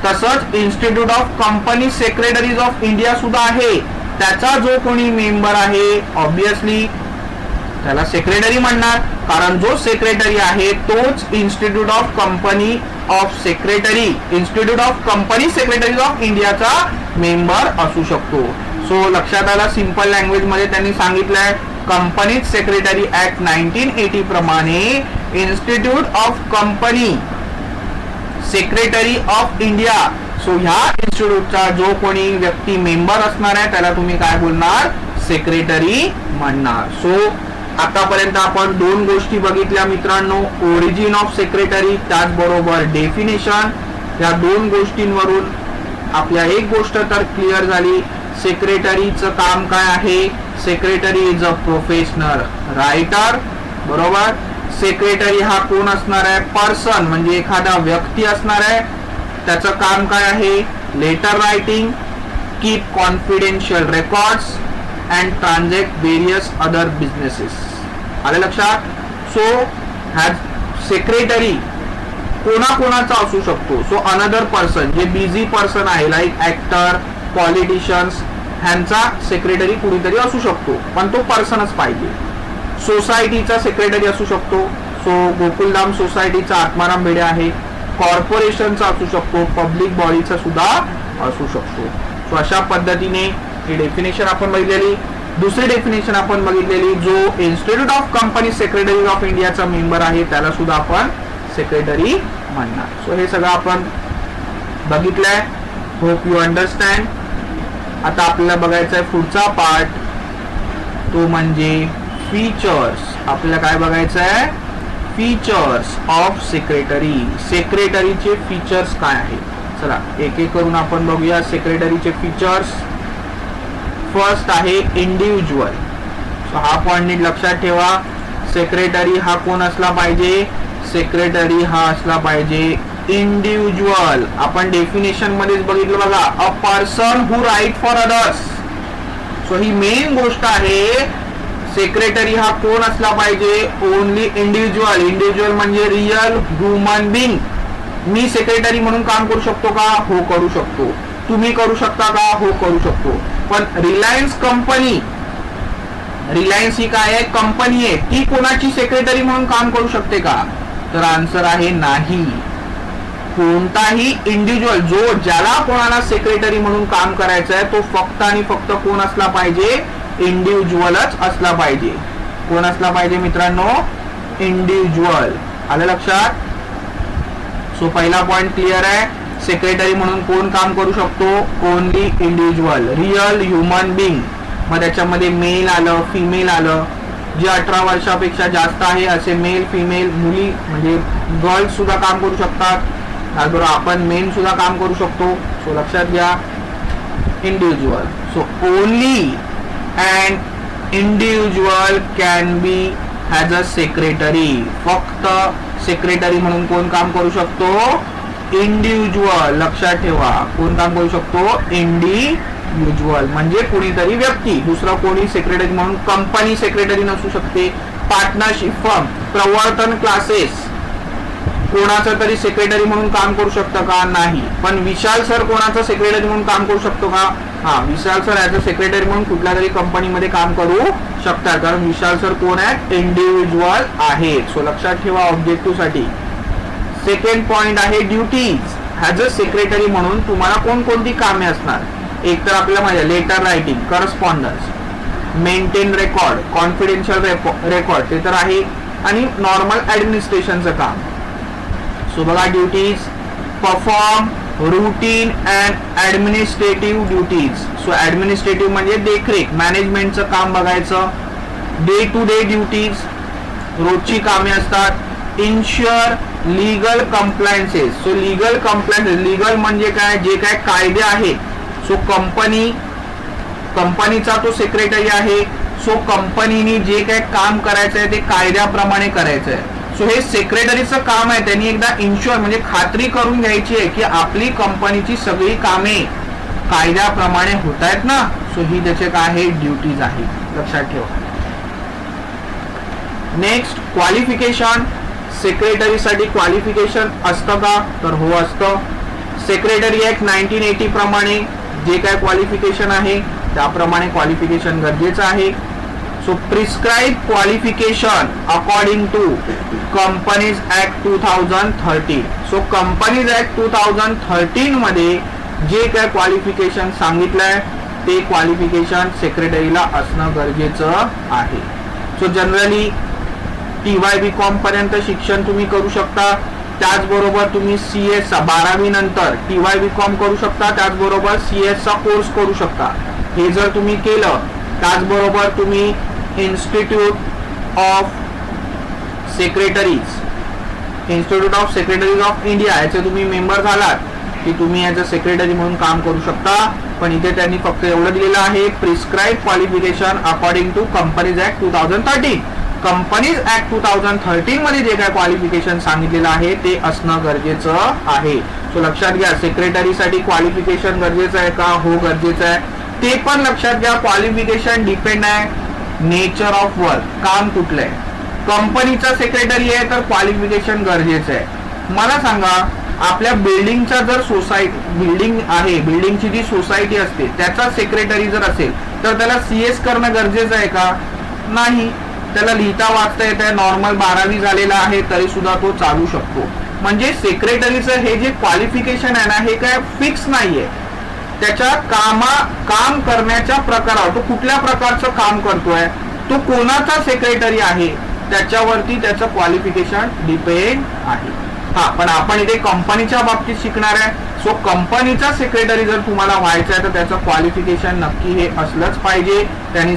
तसंच institute of company secretaries of India सुद्धा आहे, त्याचा जो कोणी मेंबर आहे ऑब्विसली त्याला सेक्रेटरी म्हणणार, कारण जो सेक्रेटरी आहे तोच institute of company of secretary, institute of company secretaries of इंडियाचा मेंबर असू शकतो. सो लक्षात आला, सिंपल लँग्वेज मध्ये त्यांनी सांगितलंय कंपनी सेक्रेटरी ऍक्ट 1980 प्रमाणे institute of company secretary of India. So ह्या इन्स्टिट्यूटचा जो कोणी व्यक्ती मेंबर असणार आहे त्याला तुम्ही काय बोलणार, सेक्रेटरी म्हणणार. सो आतापर्यंत आपण 2 गोष्टी बघितल्या मित्रांनो, ओरिजिन ऑफ सेक्रेटरी त्याचबरोबर डेफिनेशन. या 2 गोष्टींवरून आपल्या एक गोष्ट तर क्लिअर झाली, सेक्रेटरीचं काम काय आहे. Secretary is a professional writer, बरोबर. सेक्रेटरी हा कोण असणार आहे, पर्सन म्हणजे एखादा व्यक्ती असणार आहे. त्याचं काम काय आहे, letter writing, keep confidential records and transact various other businesses. आले लक्षात. सो हॅज सेक्रेटरी कोणाकोणाचा असू शकतो. सो अनदर पर्सन जे बिझी पर्सन आहे लाईक ऍक्टर, पॉलिटिशियन्स, ह्यांचा सेक्रेटरी कुणीतरी असू शकतो, पण तो पर्सनच पाहिजे. सोसायटीचा सेक्रेटरी असू शकतो, सो गोकुलधाम सोसायटीचा आत्माराम भिडे आहे. कॉर्पोरेशनचा असू शकतो, पब्लिक बॉडीचा सुद्धा असू शकतो. सो अशा पद्धतीने ही डेफिनेशन आपण बघितलेली. दुसरी डेफिनेशन आपण बघितलेली, जो institute of company secretary of इंडियाचा मेंबर आहे त्याला सुद्धा आपण सेक्रेटरी म्हणणार. सो हे सगळं आपण बघितलंय. Hope you understand. आता आपल्याला बघायचा आहे पुढचा पार्ट, तो म्हणजे फीचर्स. आपल्याला काय बघायचं आहे, फीचर्स ऑफ सेक्रेटरी. सेक्रेटरीचे फीचर्स काय आहे, चला एक एक करून आपण बघूया सेक्रेटरीचे फीचर्स. फर्स्ट आहे इंडिव्हिज्युअल. सो हा पॉइंट नीट लक्षात ठेवा, सेक्रेटरी हा कोण असला पाहिजे, सेक्रेटरी हा असला पाहिजे इंडिव्हिज्युअल. आपण डेफिनेशन मध्येच बघितलं बघा, a person who write for others. So ही मेन गोष्ट आहे. सेक्रेटरी हा कोण असला पाहिजे? Only individual. इंडिव्हिज्युअल म्हणजे रियल ह्युमन बिंग. मी सेक्रेटरी म्हणून काम करू शकतो का? हो करू शकतो. तुम्ही करू शकता का? हो करू शकतो. पण रिलायन्स कंपनी, रिलायन्स ही काय आहे? कंपनी आहे. ती कोणाची सेक्रेटरी म्हणून काम करू शकते का? तर आन्सर आहे नाही. कोणताही इंडिव्हिज्युअल जो ज्याला कोणाला सेक्रेटरी म्हणून काम करायचं आहे तो फक्त आणि फक्त कोण असला पाहिजे? इंडिव्हिज्युअलच असला पाहिजे. कोण असला पाहिजे मित्रांनो? इंडिव्हिज्युअल. आलं लक्षात? सो पहिला पॉइंट क्लिअर आहे. सेक्रेटरी म्हणून कोण काम करू शकतो? Only individual, real human Bing. मग त्याच्यामध्ये मेल आलं, फिमेल आलं. जे 18 वर्षापेक्षा जास्त आहे असे मेल, फिमेल, मुली म्हणजे गर्ल्स सुद्धा काम करू शकतात. त्याचबरोबर आपण मेन सुद्धा काम करू शकतो. सो लक्षात घ्या, individual. So only and individual can be has a secretary. फक्त सेक्रेटरी म्हणून कोण काम करू शकतो? इंडिव्हिज्युअल. लक्षात ठेवा, कोण काम करू शकतो? इंडिव्हिज्युअल म्हणजे कोणीतरी व्यक्ती. दुसरं कोणी सेक्रेटरी म्हणून कंपनी सेक्रेटरी नसू शकते. पार्टनरशिप फर्म, प्रवर्तन क्लासेस कोणाचं तरी सेक्रेटरी म्हणून काम करू शकतं का? नाही. पण विशाल सर कोणाचं सेक्रेटरी म्हणून काम करू शकतो का? हा, विशाल सर ऍज अ सेक्रेटरी म्हणून कुठल्या तरी कंपनीमध्ये काम करू शकतात. कारण विशाल सर कोण आहेत? इंडिव्हिज्युअल आहेत. सो लक्षात ठेवा ऑब्जेक्टिव्ह साठी. सेकंड पॉइंट आहे ड्युटीज. ऍज अ सेक्रेटरी म्हणून तुम्हाला कोणकोणती कामे असणार? एक तर आपल्याला माहिती letter writing, correspondence, maintain record, confidential record ते तर आहे, आणि नॉर्मल ऍडमिनिस्ट्रेशनचं काम. सो बघा, duties perform routine and administrative duties. So administrative म्हणजे देखरेख, मॅनेजमेंटचं काम बघायचं. डे टू डे ड्युटीज, रोजची कामे असतात. इन्श्युअर लीगल कंप्लायन्सेस. सो लीगल कंप्लायन्सेस, लीगल म्हणजे काय? जे काय कायदे आहेत. सो कंपनीचा तो सेक्रेटरी आहे. सो कंपनीने जे काय काम करायचं आहे ते कायद्याप्रमाणे करायचं आहे. सो हे सेक्रेटरीचं काम आहे. त्यांनी एकदा इन्श्युअर म्हणजे खात्री करून घ्यायची आहे की आपली कंपनीची सगळी कामे कायद्याप्रमाणे होत आहेत ना. सो ही त्याचे काय आहे? ड्युटीज आहे. लक्षात ठेवा. Next, qualification. सेक्रेटरीसाठी क्वालिफिकेशन असतं का? तर हो असतं. सेक्रेटरी ऍक्ट 1980 प्रमाणे जे काय क्वालिफिकेशन आहे त्याप्रमाणे क्वालिफिकेशन गरजेचं आहे. So prescribe qualification according to companies act 2013. So companies act 2013 मध्ये जे काय क्वालिफिकेशन सांगितलंय ते क्वालिफिकेशन सेक्रेटरीला असणं गरजेचं आहे. सो जनरली TY-BCom पर्यंत शिक्षण तुम्ही करू शकता. त्याचबरोबर तुम्ही CS 12वी नंतर TY-BCom करू शकता. त्याचबरोबर CS चा कोर्स करू शकता. हे जर तुम्ही केलं, त्याचबरोबर तुम्ही institute of secretaries of India याचे तुम्ही मेंबर झालात की तुम्ही ॲज अ सेक्रेटरी म्हणून काम करू शकता. पण इथे त्यांनी फक्त एवढं दिलेलं आहे, prescribe qualification according to companies act 2013. Companies act 2013 मध्ये जे काय क्वालिफिकेशन सांगितलेलं आहे ते असणं गरजेचं आहे. सो लक्षात घ्या, सेक्रेटरीसाठी क्वालिफिकेशन गरजेचं आहे का? हो गरजेचं आहे. ते पण लक्षात घ्या, क्वालिफिकेशन डिपेंड आहे नेचर ऑफ वर्क, काम कुठलं आहे. कंपनीचा सेक्रेटरी आहे तर क्वालिफिकेशन गरजेचं आहे. मला सांगा, आपल्या बिल्डिंगचा जर बिल्डिंग आहे, बिल्डिंगची जी सोसायटी असते त्याचा सेक्रेटरी जर असेल तर त्याला CS करणं गरजेचं आहे का? नाही. त्याला लिहिता वाचता येत आहे, नॉर्मल 12वी झालेला आहे तरी सुद्धा तो चालू शकतो. म्हणजे सेक्रेटरीचं हे जे क्वालिफिकेशन आहे ना, हे काय फिक्स नाहीये. त्याच्या काम करण्याच्या प्रकारावर, तो कुठल्या प्रकारचं काम करतोय, तो कोणाचा सेक्रेटरी आहे त्याच्यावरती त्याचं क्वालिफिकेशन डिपेंड आहे. हा, पण आपण इथे कंपनीच्या बाबतीत शिकणार आहे. सो कंपनीचा सेक्रेटरी जर तुम्हाला व्हायचं आहे तर त्याचं क्वालिफिकेशन नक्की हे असलंच पाहिजे. त्यांनी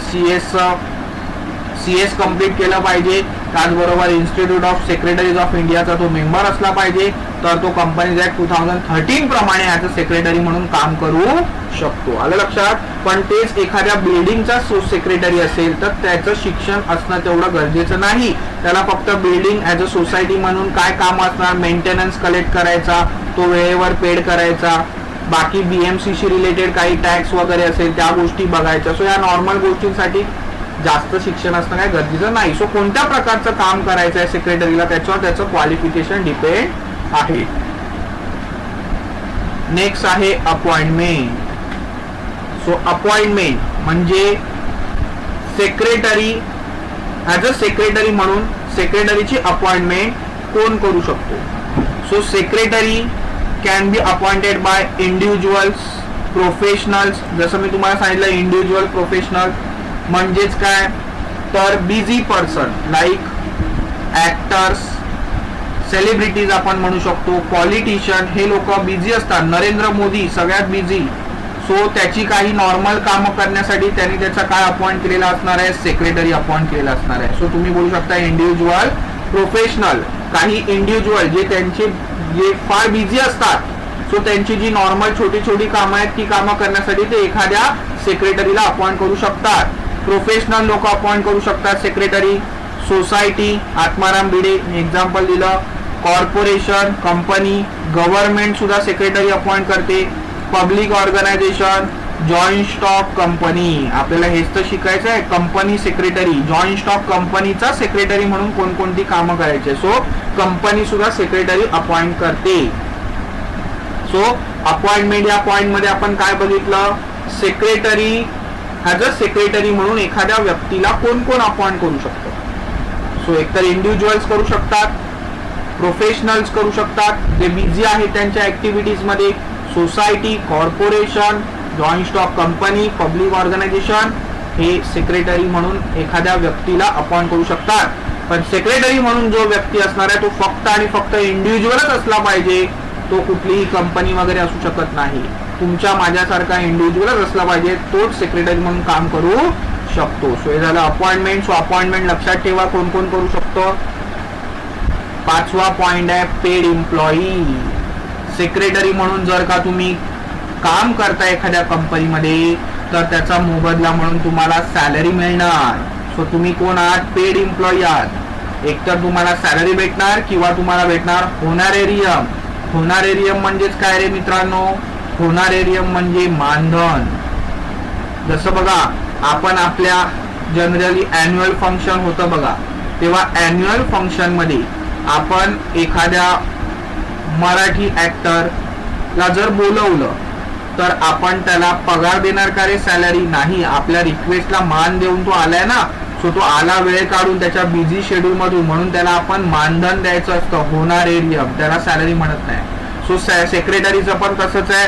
CS कंप्लीट केलं पाहिजे, त्याचबरोबर इन्स्टिट्यूट ऑफ सेक्रेटरीज ऑफ इंडियाचा तो मेंबर असला पाहिजे, तर तो कंपनीज ऍक्ट 2013 प्रमाणे ॲज अ सेक्रेटरी म्हणून काम करू शकतो. आलं लक्षात. पण तेच एखाद्या बिल्डिंगचा सेक्रेटरी असेल तर त्याचं शिक्षण असणं तेवढं गरजेचं नाही. त्याला फक्त बिल्डिंग ॲज अ सोसायटी म्हणून काय काम असणार, मेंटेनन्स कलेक्ट करायचा, तो वेळेवर पेड करायचा, बाकी BMC रिलेटेड काही टॅक्स वगैरे असेल त्या गोष्टी बघायच्या. सो या नॉर्मल गोष्टींसाठी जास्त शिक्षण असणं काय गरजेचं नाही. सो कोणत्या प्रकारचं काम करायचं आहे सेक्रेटरीला त्याच्यावर त्याचं क्वालिफिकेशन डिपेंड आहे. नेक्स्ट आहे अपॉइंटमेंट. सो अपॉइंटमेंट म्हणजे सेक्रेटरी ॲज अ सेक्रेटरी म्हणून सेक्रेटरीची अपॉइंटमेंट कोण करू शकतो. So secretary can be appointed by individuals, professionals. जसं मी तुम्हाला सांगितलं इंडिव्हिज्युअल प्रोफेशनल म्हणजेच काय, तर busy person like actors, celebrities आपण म्हणू शकतो, पॉलिटिशियन, हे लोक बिझी असतात. नरेंद्र मोदी सगळ्यात बिझी. सो त्याची काही नॉर्मल कामं करण्यासाठी त्यांनी त्याचा काय अपॉइंट केलेला असणार आहे, सेक्रेटरी अपॉइंट केलेला असणार आहे. सो तुम्ही बोलू शकता इंडिव्हिज्युअल प्रोफेशनल. काही इंडिव्हिज्युअल जे त्यांचे जे फार बिझी असतात, सो त्यांची जी नॉर्मल छोटी छोटी कामं आहेत ती कामं करण्यासाठी ते एखाद्या सेक्रेटरीला अपॉइंट करू शकतात. प्रोफेशनल लोक अपॉइंट करू शकतात secretary. Society, Atmaram Bhide example दिलं. कॉर्पोरेशन, कंपनी, गव्हर्नमेंट सुद्धा सेक्रेटरी अपॉइंट करते. Public organisation, joint stock company. आपल्याला हेच तर शिकायचं आहे. कंपनी सेक्रेटरी, जॉईंट स्टॉक कंपनीचा सेक्रेटरी म्हणून कोणकोणती कामं करायची. सो कंपनी सुद्धा सेक्रेटरी अपॉइंट करते. सो अपॉइंटमेंट या पॉइंट मध्ये आपण काय बघितलं, सेक्रेटरी ॲज अ सेक्रेटरी म्हणून एखाद्या व्यक्तीला कोण कोण अपॉइंट करू शकतो. सो एकतर इंडिव्हिज्युअल्स करू शकतात, प्रोफेशनल्स करू शकतात जे बिझी आहेत त्यांच्या ऍक्टिव्हिटीज मध्ये, society, corporation, joint stock company, public organisation हे सेक्रेटरी म्हणून एखाद्या व्यक्तीला अपॉइंट करू शकतात. पण सेक्रेटरी म्हणून जो व्यक्ती असणार आहे तो फक्त आणि फक्त इंडिव्हिज्युअलच असला पाहिजे. तो कुठलीही कंपनी वगैरे असू शकत नाही. तुमच्या माझ्यासारखा इंडिव्हिज्युअलच असला पाहिजे, तोच सेक्रेटरी म्हणून काम करू शकतो. सो हे झालं अपॉइंटमेंट. सो अपॉइंटमेंट लक्षात ठेवा कोण कोण करू शकतो. 5वा पॉइंट आहे पेड एम्प्लॉई. सेक्रेटरी म्हणून जर का तुम्ही काम करता एखाद्या कंपनीमध्ये तर त्याचा मोबदला म्हणून तुम्हाला सॅलरी मिळणार. सो तुम्ही कोण आहात, पेड एम्प्लॉई आहात. एकतर तुम्हाला सॅलरी भेटणार किंवा तुम्हाला भेटणार होनारेरियम. होनारेरियम म्हणजेच काय रे मित्रांनो, होनारेरियम म्हणजे मानधन. जसं बघा आपण आपल्या जनरली अॅन्युअल फंक्शन होतं बघा, तेव्हा अॅन्युअल फंक्शन मध्ये आपण एखाद्या मराठी ऍक्टरला जर बोलवलं तर आपण त्याला पगार देणार का रे, सॅलरी नाही. आपल्या रिक्वेस्टला मान देऊन तो आलाय ना, सो तो आला वेळ काढून त्याच्या बिझी शेड्यूल मधून, म्हणून त्याला आपण मानधन द्यायचं असतं, होनारेरियम. त्याला सॅलरी म्हणत नाही. सो सेक्रेटरीचं पण तसंच आहे.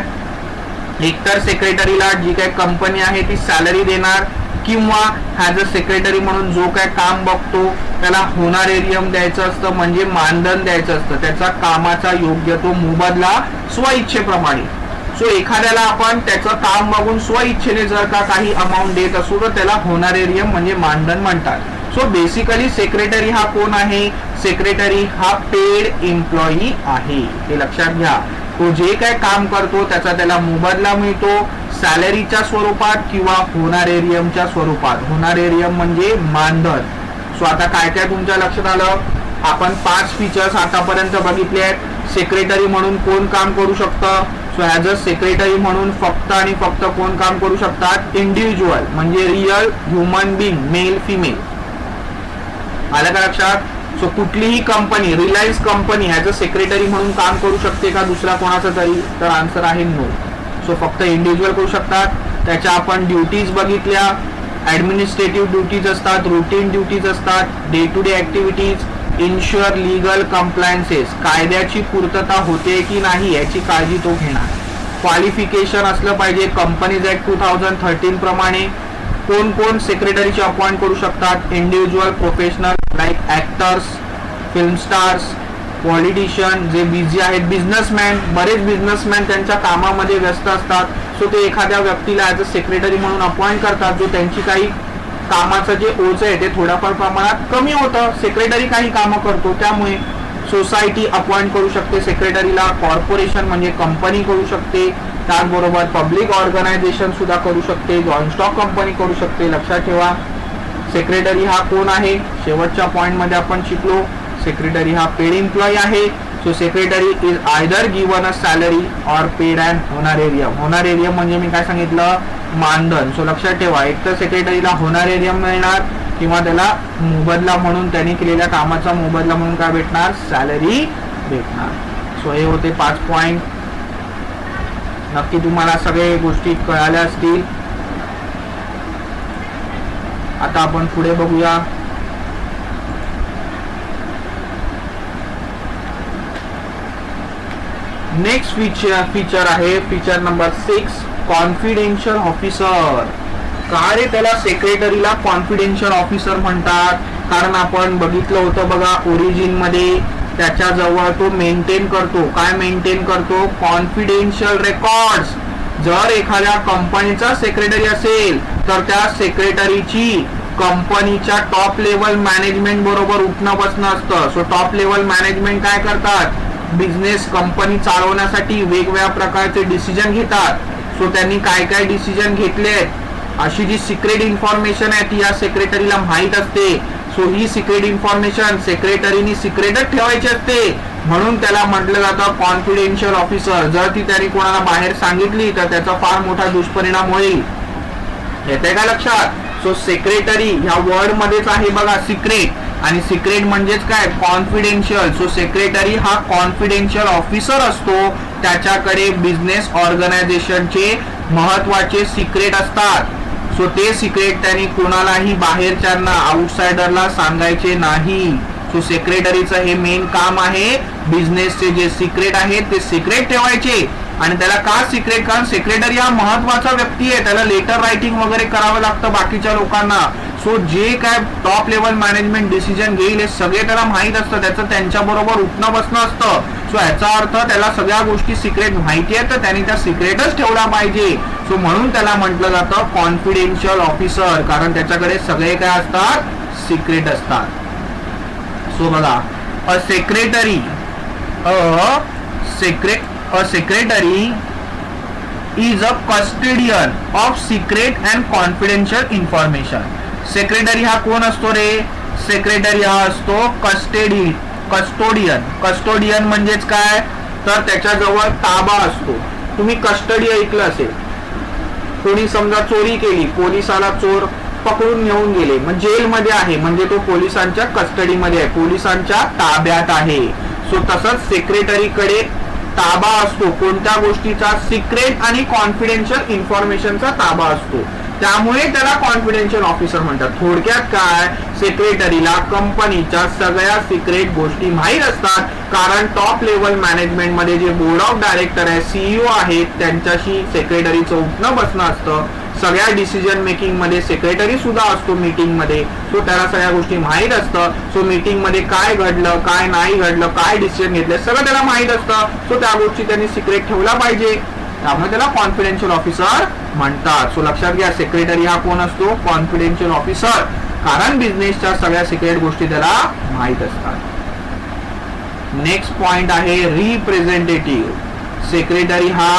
एकतर सेक्रेटरीला जी काही कंपनी आहे ती सॅलरी देणार किंवा ॲज अ सेक्रेटरी म्हणून जो काय काम बघतो त्याला होनारेरियम द्यायचं असतं, म्हणजे मानधन द्यायचं असतं. त्याचा कामाचा योग्य तो मोबदला स्वइच्छेप्रमाणे. सो एखाद्याला आपण त्याचं काम बघून स्वइच्छेने जर का काही अमाऊंट देत असू तर त्याला होनारेरियम म्हणजे मानधन म्हणतात. सो बेसिकली सेक्रेटरी हा कोण आहे, सेक्रेटरी हा पेड एम्प्लॉई आहे. हे लक्षात घ्या. तो जे काय काम करतो त्याचा त्याला मोबदला मिळतो सॅलरीच्या स्वरूपात किंवा होनारेरियमच्या स्वरूपात. होनारेरियम म्हणजे मानधन. सो आता काय काय तुमच्या लक्षात आलं. आपण 5 फीचर्स आतापर्यंत बघितले आहेत. सेक्रेटरी म्हणून कोण काम करू शकतं. सो ॲज अ सेक्रेटरी म्हणून फक्त आणि फक्त कोण काम करू शकतात, इंडिव्हिज्युअल म्हणजे real human being, male female. आलं का लक्षात. सो कुठलीही company, Reliance company as a secretary म्हणून काम करू शकते का दुसरा कोणाचा तरी, तर आन्सर आहे नो. सो फक्त इंडिव्हिज्युअल करू शकतात. त्याच्या आपण ड्युटीज बघितल्या. ऍडमिनिस्ट्रेटिव्ह ड्युटीज असतात, रुटीन ड्युटीज असतात, day to day activities, ensure legal compliances, कायद्याची पूर्तता होते की नाही याची काळजी तो घेणार. क्वालिफिकेशन असलं पाहिजे. कंपनीज ऍक्ट 2013 प्रमाणे कोण कोण सेक्रेटरीची अपॉइंट करू शकतात, individual professional like actors, film stars, politician जे बिझी आहेत, बिझनेसमॅन. बरेच बिझनेसमॅन त्यांच्या कामामध्ये व्यस्त असतात. सो ते एखाद्या व्यक्तीला ॲज अ सेक्रेटरी म्हणून अपॉइंट करतात जो त्यांची काही कामाचं जे ओझं आहे ते थोड्याफार प्रमाणात कमी होतं. सेक्रेटरी काही कामं करतो त्यामुळे. सोसायटी अपॉइंट करू शकते सेक्रेटरीला, कॉर्पोरेशन म्हणजे कंपनी करू शकते, त्याचबरोबर पब्लिक ऑर्गनायझेशन सुद्धा करू शकते, जॉईंट स्टॉक कंपनी करू शकते. लक्षात ठेवा सेक्रेटरी हा कोण आहे. शेवटच्या पॉइंट मध्ये आपण शिकलो सेक्रेटरी हा पेड एम्प्लॉई आहे. So secretary is either given a salary or paid and honorarium. Honorarium म्हणजे मी काय सांगितलं, मानधन. सो लक्षात ठेवा एक तर सेक्रेटरीला होनारेरियम मिळणार किंवा त्याला मोबदला म्हणून त्यांनी केलेल्या कामाचा मोबदला म्हणून काय भेटणार, सॅलरी भेटणार. सो हे होते 5 पॉइंट. नक्की तुम्हाला सगळे गोष्टी कळाल्या असतील. आता आपण पुढे बघूया. नेक्स्ट फीचर आहे फीचर नंबर 6, कॉन्फिडेन्शियल ऑफिसर. का रे त्याला सेक्रेटरीला कॉन्फिडेन्शियल ऑफिसर म्हणतात, कारण आपण बघितलं होतं बघा ओरिजिन मध्ये त्याच्याजवळ तो मेंटेन करतो. काय मेंटेन करतो, कॉन्फिडेन्शियल रेकॉर्ड्स. जर एखाद्या कंपनीचा सेक्रेटरी असेल तर त्या सेक्रेटरीची कंपनीच्या टॉप लेवल मॅनेजमेंट बरोबर उठणं बसणं असतं. सो टॉप लेवल मॅनेजमेंट काय करतात, बिझनेस कंपनी चालवण्यासाठी वेगवेगळ्या प्रकारचे डिसिजन घेतात. सो त्यांनी काय काय डिसिजन घेतलेत अशी जी सिक्रेट इन्फॉर्मेशन आहे ती या सेक्रेटरीला माहित असते. सो ही सिक्रेट इन्फॉर्मेशन सेक्रेटरीनी सिक्रेटच ठेवायची असते, म्हणून त्याला म्हटलं जातं कॉन्फिडेन्शियल ऑफिसर. जर ती त्यांनी कोणाला बाहेर सांगितली तर त्याचा फार मोठा दुष्परिणाम होईल. येते का लक्षात. सो सेक्रेटरी ह्या वर्ड मध्येच आहे बघा सिक्रेट, आणि सिक्रेट म्हणजेच काय, कॉन्फिडेन्शियल. सो सेक्रेटरी हा कॉन्फिडेन्शियल ऑफिसर असतो, त्याच्याकडे बिझनेस ऑर्गनायझेशनचे महत्वाचे सिक्रेट असतात. सो ते सिक्रेट त्यांनी कोणालाही बाहेरच्यांना आउटसाइडरला सांगायचे नाही. सो सेक्रेटरीचं हे मेन काम आहे, बिझनेसचे जे सिक्रेट आहेत ते सिक्रेट ठेवायचे. आणि त्याला का सिक्रेट, कारण सेक्रेटरी हा महत्वाचा व्यक्ती आहे, त्याला लेटर रायटिंग वगैरे करावं लागतं बाकीच्या लोकांना. सो जे काय टॉप लेवल मॅनेजमेंट डिसिजन घेईल हे सगळे त्याला माहित असतं, त्याचं त्यांच्या बरोबर उठणं बसणं असतं. सो याचा अर्थ त्याला सगळ्या गोष्टी सिक्रेट माहिती आहेत तर त्यांनी त्या सिक्रेटच ठेवला पाहिजे. सो म्हणून त्याला म्हटलं जातं कॉन्फिडेन्शियल ऑफिसर, कारण त्याच्याकडे सगळे काय असतात, सिक्रेट असतात. सो बघा अ secretary is a custodian of secret and confidential information. Secretary हा कोण असतो रे, सेक्रेटरी हा असतो कस्टोडियन. कस्टोडियन म्हणजेच काय, तर त्याच्याजवळ ताबा असतो. तुम्ही कस्टडी ऐकलं असेल, कोणी समजा चोरी केली, पोलिसाला चोर पकडून घेऊन गेले, मग जेलमध्ये आहे म्हणजे तो पोलिसांच्या कस्टडीमध्ये आहे, पोलिसांच्या ताब्यात आहे. सो तसंच सेक्रेटरीकडे ताबा असतो कोणत्या गोष्टीचा, सिक्रेट आणि कॉन्फिडेन्शियल इन्फॉर्मेशनचा ताबा असतो, त्यामुळे त्याला कॉन्फिडेन्शियल ऑफिसर म्हणतात. थोडक्यात काय, सेक्रेटरीला कंपनीच्या सगळ्या सिक्रेट गोष्टी माहीत असतात, कारण टॉप लेवल मॅनेजमेंट मध्ये जे बोर्ड ऑफ डायरेक्टर आहे, सीईओ आहेत, त्यांच्याशी सेक्रेटरीचं उठणं बसणं असतं. सगळ्या डिसिजन मेकिंग मध्ये सेक्रेटरी सुद्धा असतो मीटिंग मध्ये. सो त्याला सगळ्या गोष्टी माहीत असतं. सो मीटिंग मध्ये काय घडलं, काय नाही घडलं, काय डिसिजन घेतले सगळं त्याला माहीत असतं. सो त्या गोष्टी त्यांनी सिक्रेट ठेवला पाहिजे, त्यामुळे त्याला कॉन्फिडेन्शियल ऑफिसर म्हणतात. सो लक्षात घ्या सेक्रेटरी हा कोण असतो, कॉन्फिडेन्शियल ऑफिसर, कारण बिझनेसच्या सगळ्या सिक्रेट गोष्टी त्याला माहीत असतात. नेक्स्ट पॉइंट आहे रिप्रेझेंटेटिव्ह. सेक्रेटरी हा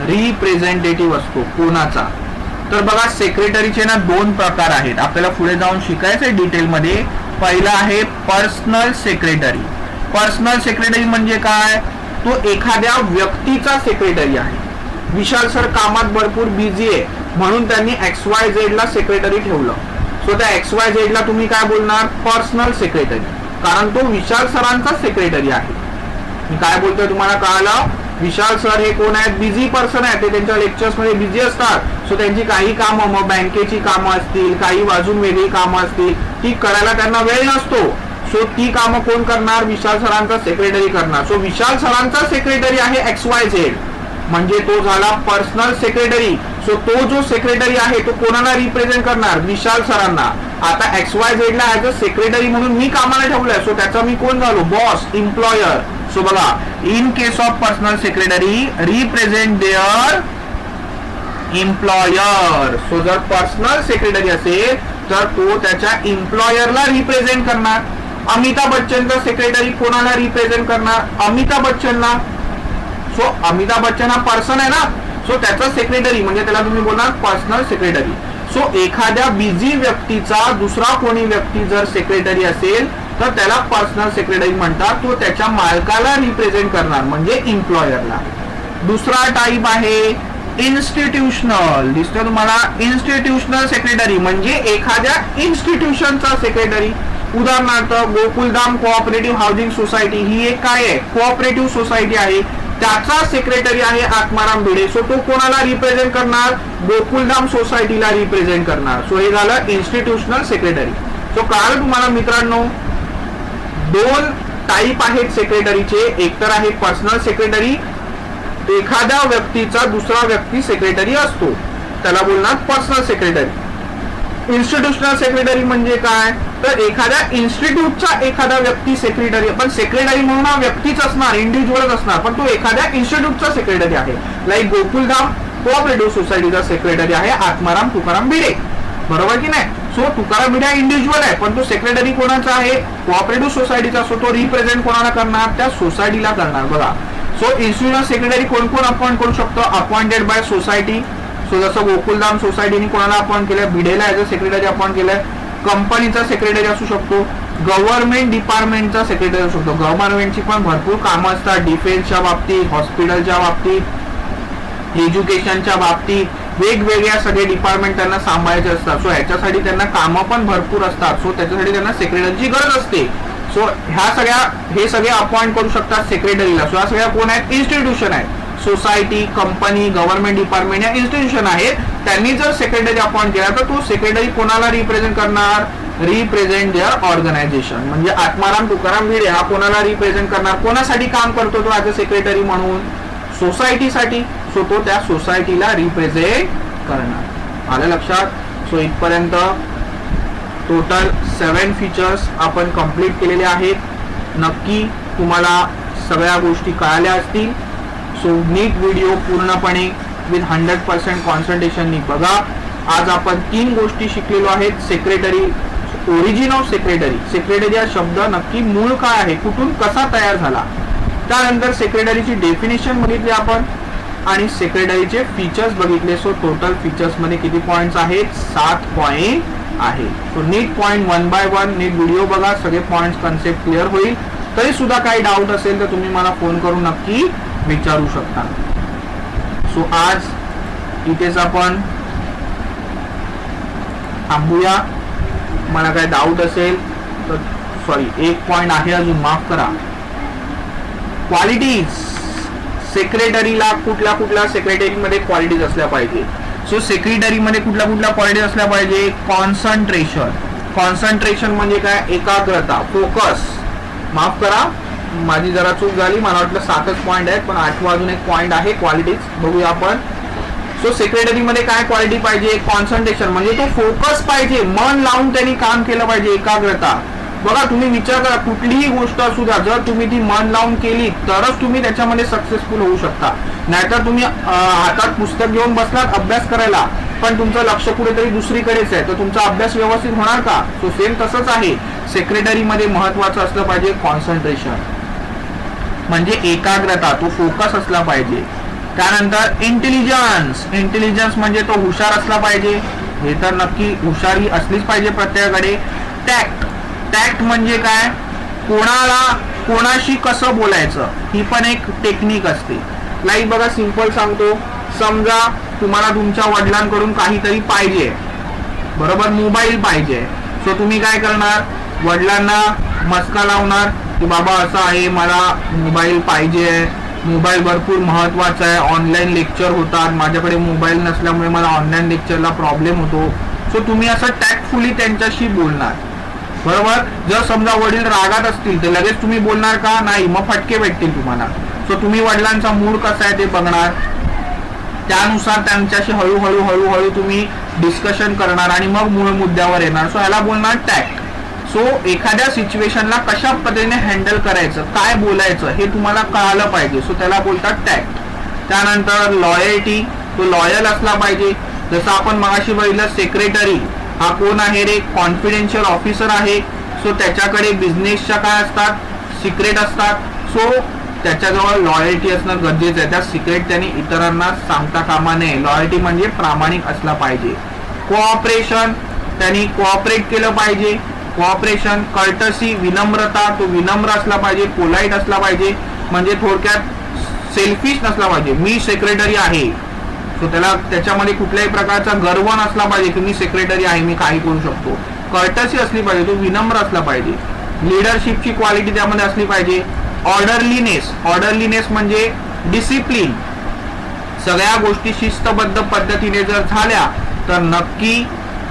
रिप्रेझेंटेटिव्ह असतो कोणाचा, तर बघा सेक्रेटरीचे ना 2 प्रकार आहेत, आपल्याला पुढे जाऊन शिकायचंय डिटेल मध्ये. पहिला आहे पर्सनल सेक्रेटरी. पर्सनल सेक्रेटरी म्हणजे काय, तो एखाद्या व्यक्तीचा सेक्रेटरी आहे. विशाल सर कामात भरपूर बिझी आहे म्हणून त्यांनी XYZ ला सेक्रेटरी ठेवलं. सो त्या XYZ ला तुम्ही काय बोलणार, पर्सनल सेक्रेटरी, कारण तो विशाल सरांचा सेक्रेटरी आहे. मी काय बोलतोय तुम्हाला कळालं. विशाल सर हे कोण आहेत, बिझी पर्सन आहेत, ते त्यांच्या लेक्चर्स मध्ये बिझी असतात. सो त्यांची काही कामं, मग बँकेची कामं असतील, काही वाजून वेगळी कामं असतील, ती करायला त्यांना वेळ नसतो. सो ती कामं कोण करणार, विशाल सरांचा सेक्रेटरी करणार. सो विशाल सरांचा सेक्रेटरी आहे XYZ, म्हणजे तो झाला पर्सनल सेक्रेटरी. सो तो जो सेक्रेटरी आहे तो कोणाला रिप्रेझेंट करणार, विशाल सरांना. आता XYZ ला ऍज अ सेक्रेटरी म्हणून मी कामाला ठेवलंय, सो त्याचा मी कोण झालो, बॉस, एम्प्लॉयर. सो बघा in case of personal secretary represent their employer. So जर पर्सनल सेक्रेटरी असेल तर तो त्याच्या एम्प्लॉयरला रिप्रेझेंट करणार. अमिताभ बच्चनचा सेक्रेटरी कोणाला रिप्रेझेंट करणार? अमिताभ बच्चनला. सो अमिताभ बच्चन हा पर्सन आहे ना, सो त्याचा सेक्रेटरी म्हणजे त्याला तुम्ही बोलणार पर्सनल सेक्रेटरी. सो एखाद्या बिझी व्यक्तीचा दुसरा कोणी व्यक्ती जर सेक्रेटरी असेल तर त्याला पर्सनल सेक्रेटरी म्हणतात. तो त्याच्या मालकाला रिप्रेझेंट करणार म्हणजे एम्प्लॉयरला. दुसरा टाईप आहे इन्स्टिट्यूशनल. दिसतोय तुम्हाला? इन्स्टिट्यूशनल सेक्रेटरी म्हणजे एखाद्या इन्स्टिट्यूशनचा सेक्रेटरी. उदाहरणार्थ गोकुलधाम कोऑपरेटिव्ह हाऊसिंग सोसायटी ही एक काय आहे? कोऑपरेटिव्ह सोसायटी आहे. त्याचा सेक्रेटरी आहे आत्माराम भिडे. सो तो कोणाला रिप्रेझेंट करणार? गोकुलधाम सोसायटीला रिप्रेझेंट करणार. सो हे झालं इन्स्टिट्यूशनल सेक्रेटरी. सो कळालं तुम्हाला मित्रांनो? दोन टाईप आहेत सेक्रेटरीचे. एक तर आहे पर्सनल सेक्रेटरी. एखाद्या व्यक्तीचा दुसरा व्यक्ती सेक्रेटरी असतो त्याला बोलणार पर्सनल सेक्रेटरी. इन्स्टिट्यूशनल सेक्रेटरी म्हणजे काय? तर एखाद्या इन्स्टिट्यूटचा एखादा व्यक्ती सेक्रेटरी. पण सेक्रेटरी म्हणून हा व्यक्तीच असणार, इंडिव्हिज्युअलच असणार, पण तो एखाद्या इन्स्टिट्यूटचा सेक्रेटरी आहे. लाईक गोकुलधाम कोऑपरेटिव्ह सोसायटीचा सेक्रेटरी आहे आत्माराम तुकाराम भिडे. बरोबर की नाही? सो तुकाराम भिडे हा इंडिव्हिज्युअल आहे, पण तो सेक्रेटरी कोणाचा आहे? कोऑपरेटिव्ह सोसायटीचा. सो तो रिप्रेझेंट कोणाला करणार? त्या सोसायटीला करणार. बघा, सो इन्स्टिट्यूशनल सेक्रेटरी कोण कोण अपॉइंट करू शकतो? Appointed by society. सो जसं गोकुलधाम सोसायटीने कोणाला अपॉइंट केलं? भिडेला ऍज अ सेक्रेटरी अपॉइंट केलंय. कंपनीचा सेक्रेटरी असू शकतो. गव्हर्नमेंट डिपार्टमेंटचा सेक्रेटरी असू शकतो. गव्हर्नमेंटची पण भरपूर कामं असतात, डिफेन्सच्या बाबतीत, हॉस्पिटलच्या बाबतीत, एज्युकेशनच्या बाबतीत. वेगवेगळ्या सगळे डिपार्टमेंट त्यांना सांभाळायचे असतात. सो ह्याच्यासाठी त्यांना कामं पण भरपूर असतात. सो त्याच्यासाठी त्यांना सेक्रेटरीची गरज असते. सो हे सगळे अपॉइंट करू शकतात सेक्रेटरीला. सो ह्या सगळ्या कोण आहेत? इन्स्टिट्यूशन आहेत. सोसायटी, कंपनी, गव्हर्नमेंट डिपार्टमेंट या इन्स्टिट्यूशन आहेत. त्यांनी जर सेक्रेटरी अपॉइंट केला तर तो सेक्रेटरी कोणाला रिप्रेझेंट करणार? Represent their organization. म्हणजे आत्माराम तुकाराम भिडे हा कोणाला रिप्रेझेंट करणार? कोणासाठी काम करतो तो ऍज अ सेक्रेटरी म्हणून? सोसायटीसाठी. सो तो त्या सोसायटीला रिप्रेझेंट करणार. आलं लक्षात? सो इथपर्यंत टोटल 7 फीचर्स आपण कंप्लीट केलेले आहेत. नक्की तुम्हाला सगळ्या गोष्टी कळाल्या असतील. सो नीट व्हिडिओ पूर्णपणे विथ 100% कॉन्सन्ट्रेशननी बघा. आज आपण 3 गोष्टी शिकलेलो आहेत. Secretary, origin of secretary. Secretary हा शब्द नक्की मूळ काय आहे, कुठून कसा तयार झाला. त्यानंतर सेक्रेटरीची डेफिनेशन बघितली आपण आणि सेक्रेटरीचे फीचर्स बघितले. सो टोटल फीचर्स मध्ये किती पॉइंट्स आहेत? 7 पॉइंट आहे. सो नीट पॉइंट 1 बाय 1 नीट व्हिडिओ बघा. सगळे पॉइंट्स कन्सेप्ट क्लिअर होईल. तरी सुद्धा काही डाऊट असेल तर तुम्ही मला फोन करून नक्की विचारू शकता. सो आज इथेच आपण थांबूया. मला काही डाऊट असेल तर सॉरी, एक पॉइंट आहे अजून, माफ करा. क्वालिटीज. सेक्रेटरीला कुठल्या कुठल्या सेक्रेटरीमध्ये क्वालिटीज असल्या पाहिजे? सो सेक्रेटरीमध्ये कुठल्या कुठल्या क्वालिटीज असल्या पाहिजे? कॉन्सन्ट्रेशन. कॉन्सन्ट्रेशन म्हणजे काय? एकाग्रता, फोकस. माफ करा, माझी जरा चूक झाली. मला वाटलं 7च पॉइंट आहेत, पण 8वा अजून एक पॉइंट आहे क्वालिटीज. बघूया आपण. सो सेक्रेटरीमध्ये काय क्वालिटी पाहिजे? कॉन्सन्ट्रेशन म्हणजे तो फोकस पाहिजे, मन लावून त्यांनी काम केलं पाहिजे, एकाग्रता. बघा, तुम्ही विचार करा, कुठलीही गोष्ट असू द्या, जर तुम्ही ती मन लावून केली तरच तुम्ही त्याच्यामध्ये सक्सेसफुल होऊ शकता. नाहीतर तुम्ही हातात पुस्तक घेऊन बसलात अभ्यास करायला, पण तुमचं लक्ष कुठेतरी दुसरीकडेच आहे, तर तुमचा अभ्यास व्यवस्थित होणार का? सो सेम तसंच आहे. सेक्रेटरीमध्ये महत्वाचं असलं पाहिजे कॉन्सन्ट्रेशन म्हणजे एकाग्रता, तो फोकस असला पाहिजे. त्यानंतर इंटेलिजन्स. इंटेलिजन्स म्हणजे तो हुशार असला पाहिजे. हे तर नक्की हुशारी असलीच पाहिजे प्रत्येकाकडे. टॅक्ट. टॅक्ट म्हणजे काय? कोणाशी कसं बोलायचं, ही पण एक टेक्निक असते. लाईक बघा, सिंपल सांगतो. समजा तुम्हाला तुमच्या वडिलांकडून काहीतरी पाहिजे, बरोबर, मोबाईल पाहिजे. सो तुम्ही काय करणार? वडिलांना मस्का लावणार की बाबा असं आहे, मला मोबाईल पाहिजे, मोबाईल भरपूर महत्वाचा आहे, ऑनलाईन लेक्चर होतात, माझ्याकडे मोबाईल नसल्यामुळे मला ऑनलाईन लेक्चरला प्रॉब्लेम होतो. सो तुम्ही असं टॅक्टफुली त्यांच्याशी बोलणार, बरोबर. जर समजा वडील रागात असतील तर लगेच तुम्ही बोलणार का? नाही, मग फटके भेटतील तुम्हाला. सो तुम्ही वडिलांचा मूड कसा आहे ते बघणार, त्यानुसार त्यांच्याशी हळूहळू हळूहळू तुम्ही डिस्कशन करणार आणि मग मूळ मुद्द्यावर येणार. सो ह्याला बोलणार टॅक्ट. सो एखाद्या सिच्युएशनला कशा पद्धतीने हँडल करायचं, काय बोलायचं हे तुम्हाला कळालं पाहिजे. सो त्याला बोलतात टॅक्ट. त्यानंतर लॉयल्टी. तो लॉयल असला पाहिजे. जसं आपण मगाशी बघितलं सेक्रेटरी, हा कोण आहे रे? कॉन्फिडेन्शियल ऑफिसर आहे. सो त्याच्याकडे बिझनेसच्या काय असतात? सिक्रेट असतात. सो त्याच्याजवळ लॉयल्टी असणं गरजेचं आहे. त्या सिक्रेट त्यांनी इतरांना सांगता कामा नये. लॉयल्टी म्हणजे प्रामाणिक असला पाहिजे. कोऑपरेशन, त्यांनी कोऑपरेट केलं पाहिजे. कोऑपरेशन, कर्टसी, विनम्रता, तो विनम्र असला पाहिजे, पोलाइट असला पाहिजे, म्हणजे थोडक्यात सेल्फिश नसला पाहिजे. मी सेक्रेटरी आहे, सो त्याला त्याच्यामध्ये कुठल्याही प्रकारचा गर्व नसला पाहिजे की मी सेक्रेटरी आहे, मी काही करू शकतो. कर्टसी असली पाहिजे, तो विनम्र असला पाहिजे. लिडरशिपची क्वालिटी त्यामध्ये असली पाहिजे. ऑर्डरलीनेस, ऑर्डरलीनेस म्हणजे डिसिप्लिन. सगळ्या गोष्टी शिस्तबद्ध पद्धतीने जर झाल्या तर नक्की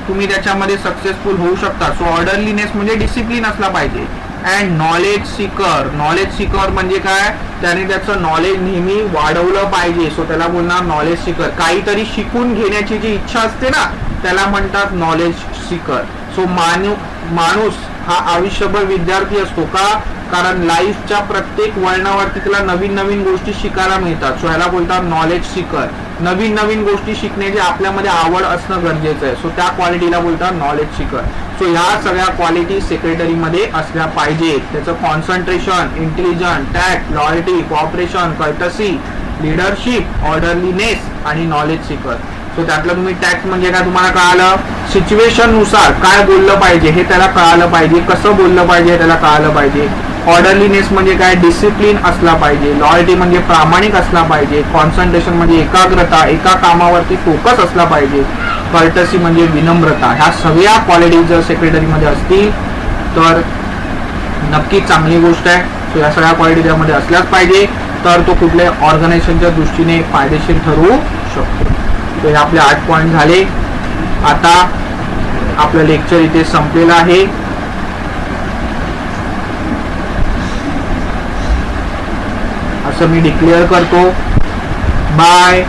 तुम्ही त्याच्यामध्ये सक्सेसफुल होऊ शकता. सो ऑर्डरलीनेस म्हणजे डिसिप्लिन असला पाहिजे. And knowledge Sikar, knowledge Sikar म्हणजे काय? त्याने त्याचं नॉलेज नेहमी वाढवलं पाहिजे. सो त्याला बोलणार नॉलेज सीकर. काहीतरी शिकून घेण्याची जी इच्छा असते ना, त्याला म्हणतात नॉलेज सीकर. सो माणूस हा आयुष्यभर विद्यार्थी असतो का? कारण लाईफच्या प्रत्येक वळणावरती त्याला नवीन नवीन गोष्टी शिकायला मिळतात. सो ह्याला बोलतात नॉलेज सीकर. नवीन नवीन गोष्टी शिकण्याची आपल्यामध्ये आवड असणं गरजेचं आहे. सो त्या क्वालिटीला बोलतात नॉलेज सीकर. सो ह्या सगळ्या क्वालिटी सेक्रेटरीमध्ये असल्या पाहिजेत. त्याचं concentration, intelligence, tact, loyalty, cooperation, courtesy, leadership, orderliness आणि नॉलेज सीकर. सो त्यातलं तुम्ही टॅक्ट म्हणजे काय तुम्हाला कळालं? सिच्युएशन नुसार काय बोललं पाहिजे हे त्याला कळालं पाहिजे, कसं बोललं पाहिजे हे त्याला कळालं पाहिजे. ऑर्डरलीनेस म्हणजे काय? डिसिप्लिन असला पाहिजे. लॉयल्टी म्हणजे प्रामाणिक असला पाहिजे. कॉन्सन्ट्रेशन म्हणजे एकाग्रता, एका कामावरती फोकस असला पाहिजे. कर्टसी म्हणजे विनम्रता. ह्या सगळ्या क्वालिटी जर सेक्रेटरीमध्ये असतील तर नक्की चांगली गोष्ट आहे. सो या सगळ्या क्वालिटी त्यामध्ये असल्याच पाहिजे, तर तो कुठल्या ऑर्गनायझेशनच्या दृष्टीने फायदेशीर ठरवू शकतो. तर हे आपले 8 पॉईंट झाले. आता आपलं लेक्चर इथे संपलेलं आहे. असं मी डिक्लेअर करतो. बाय.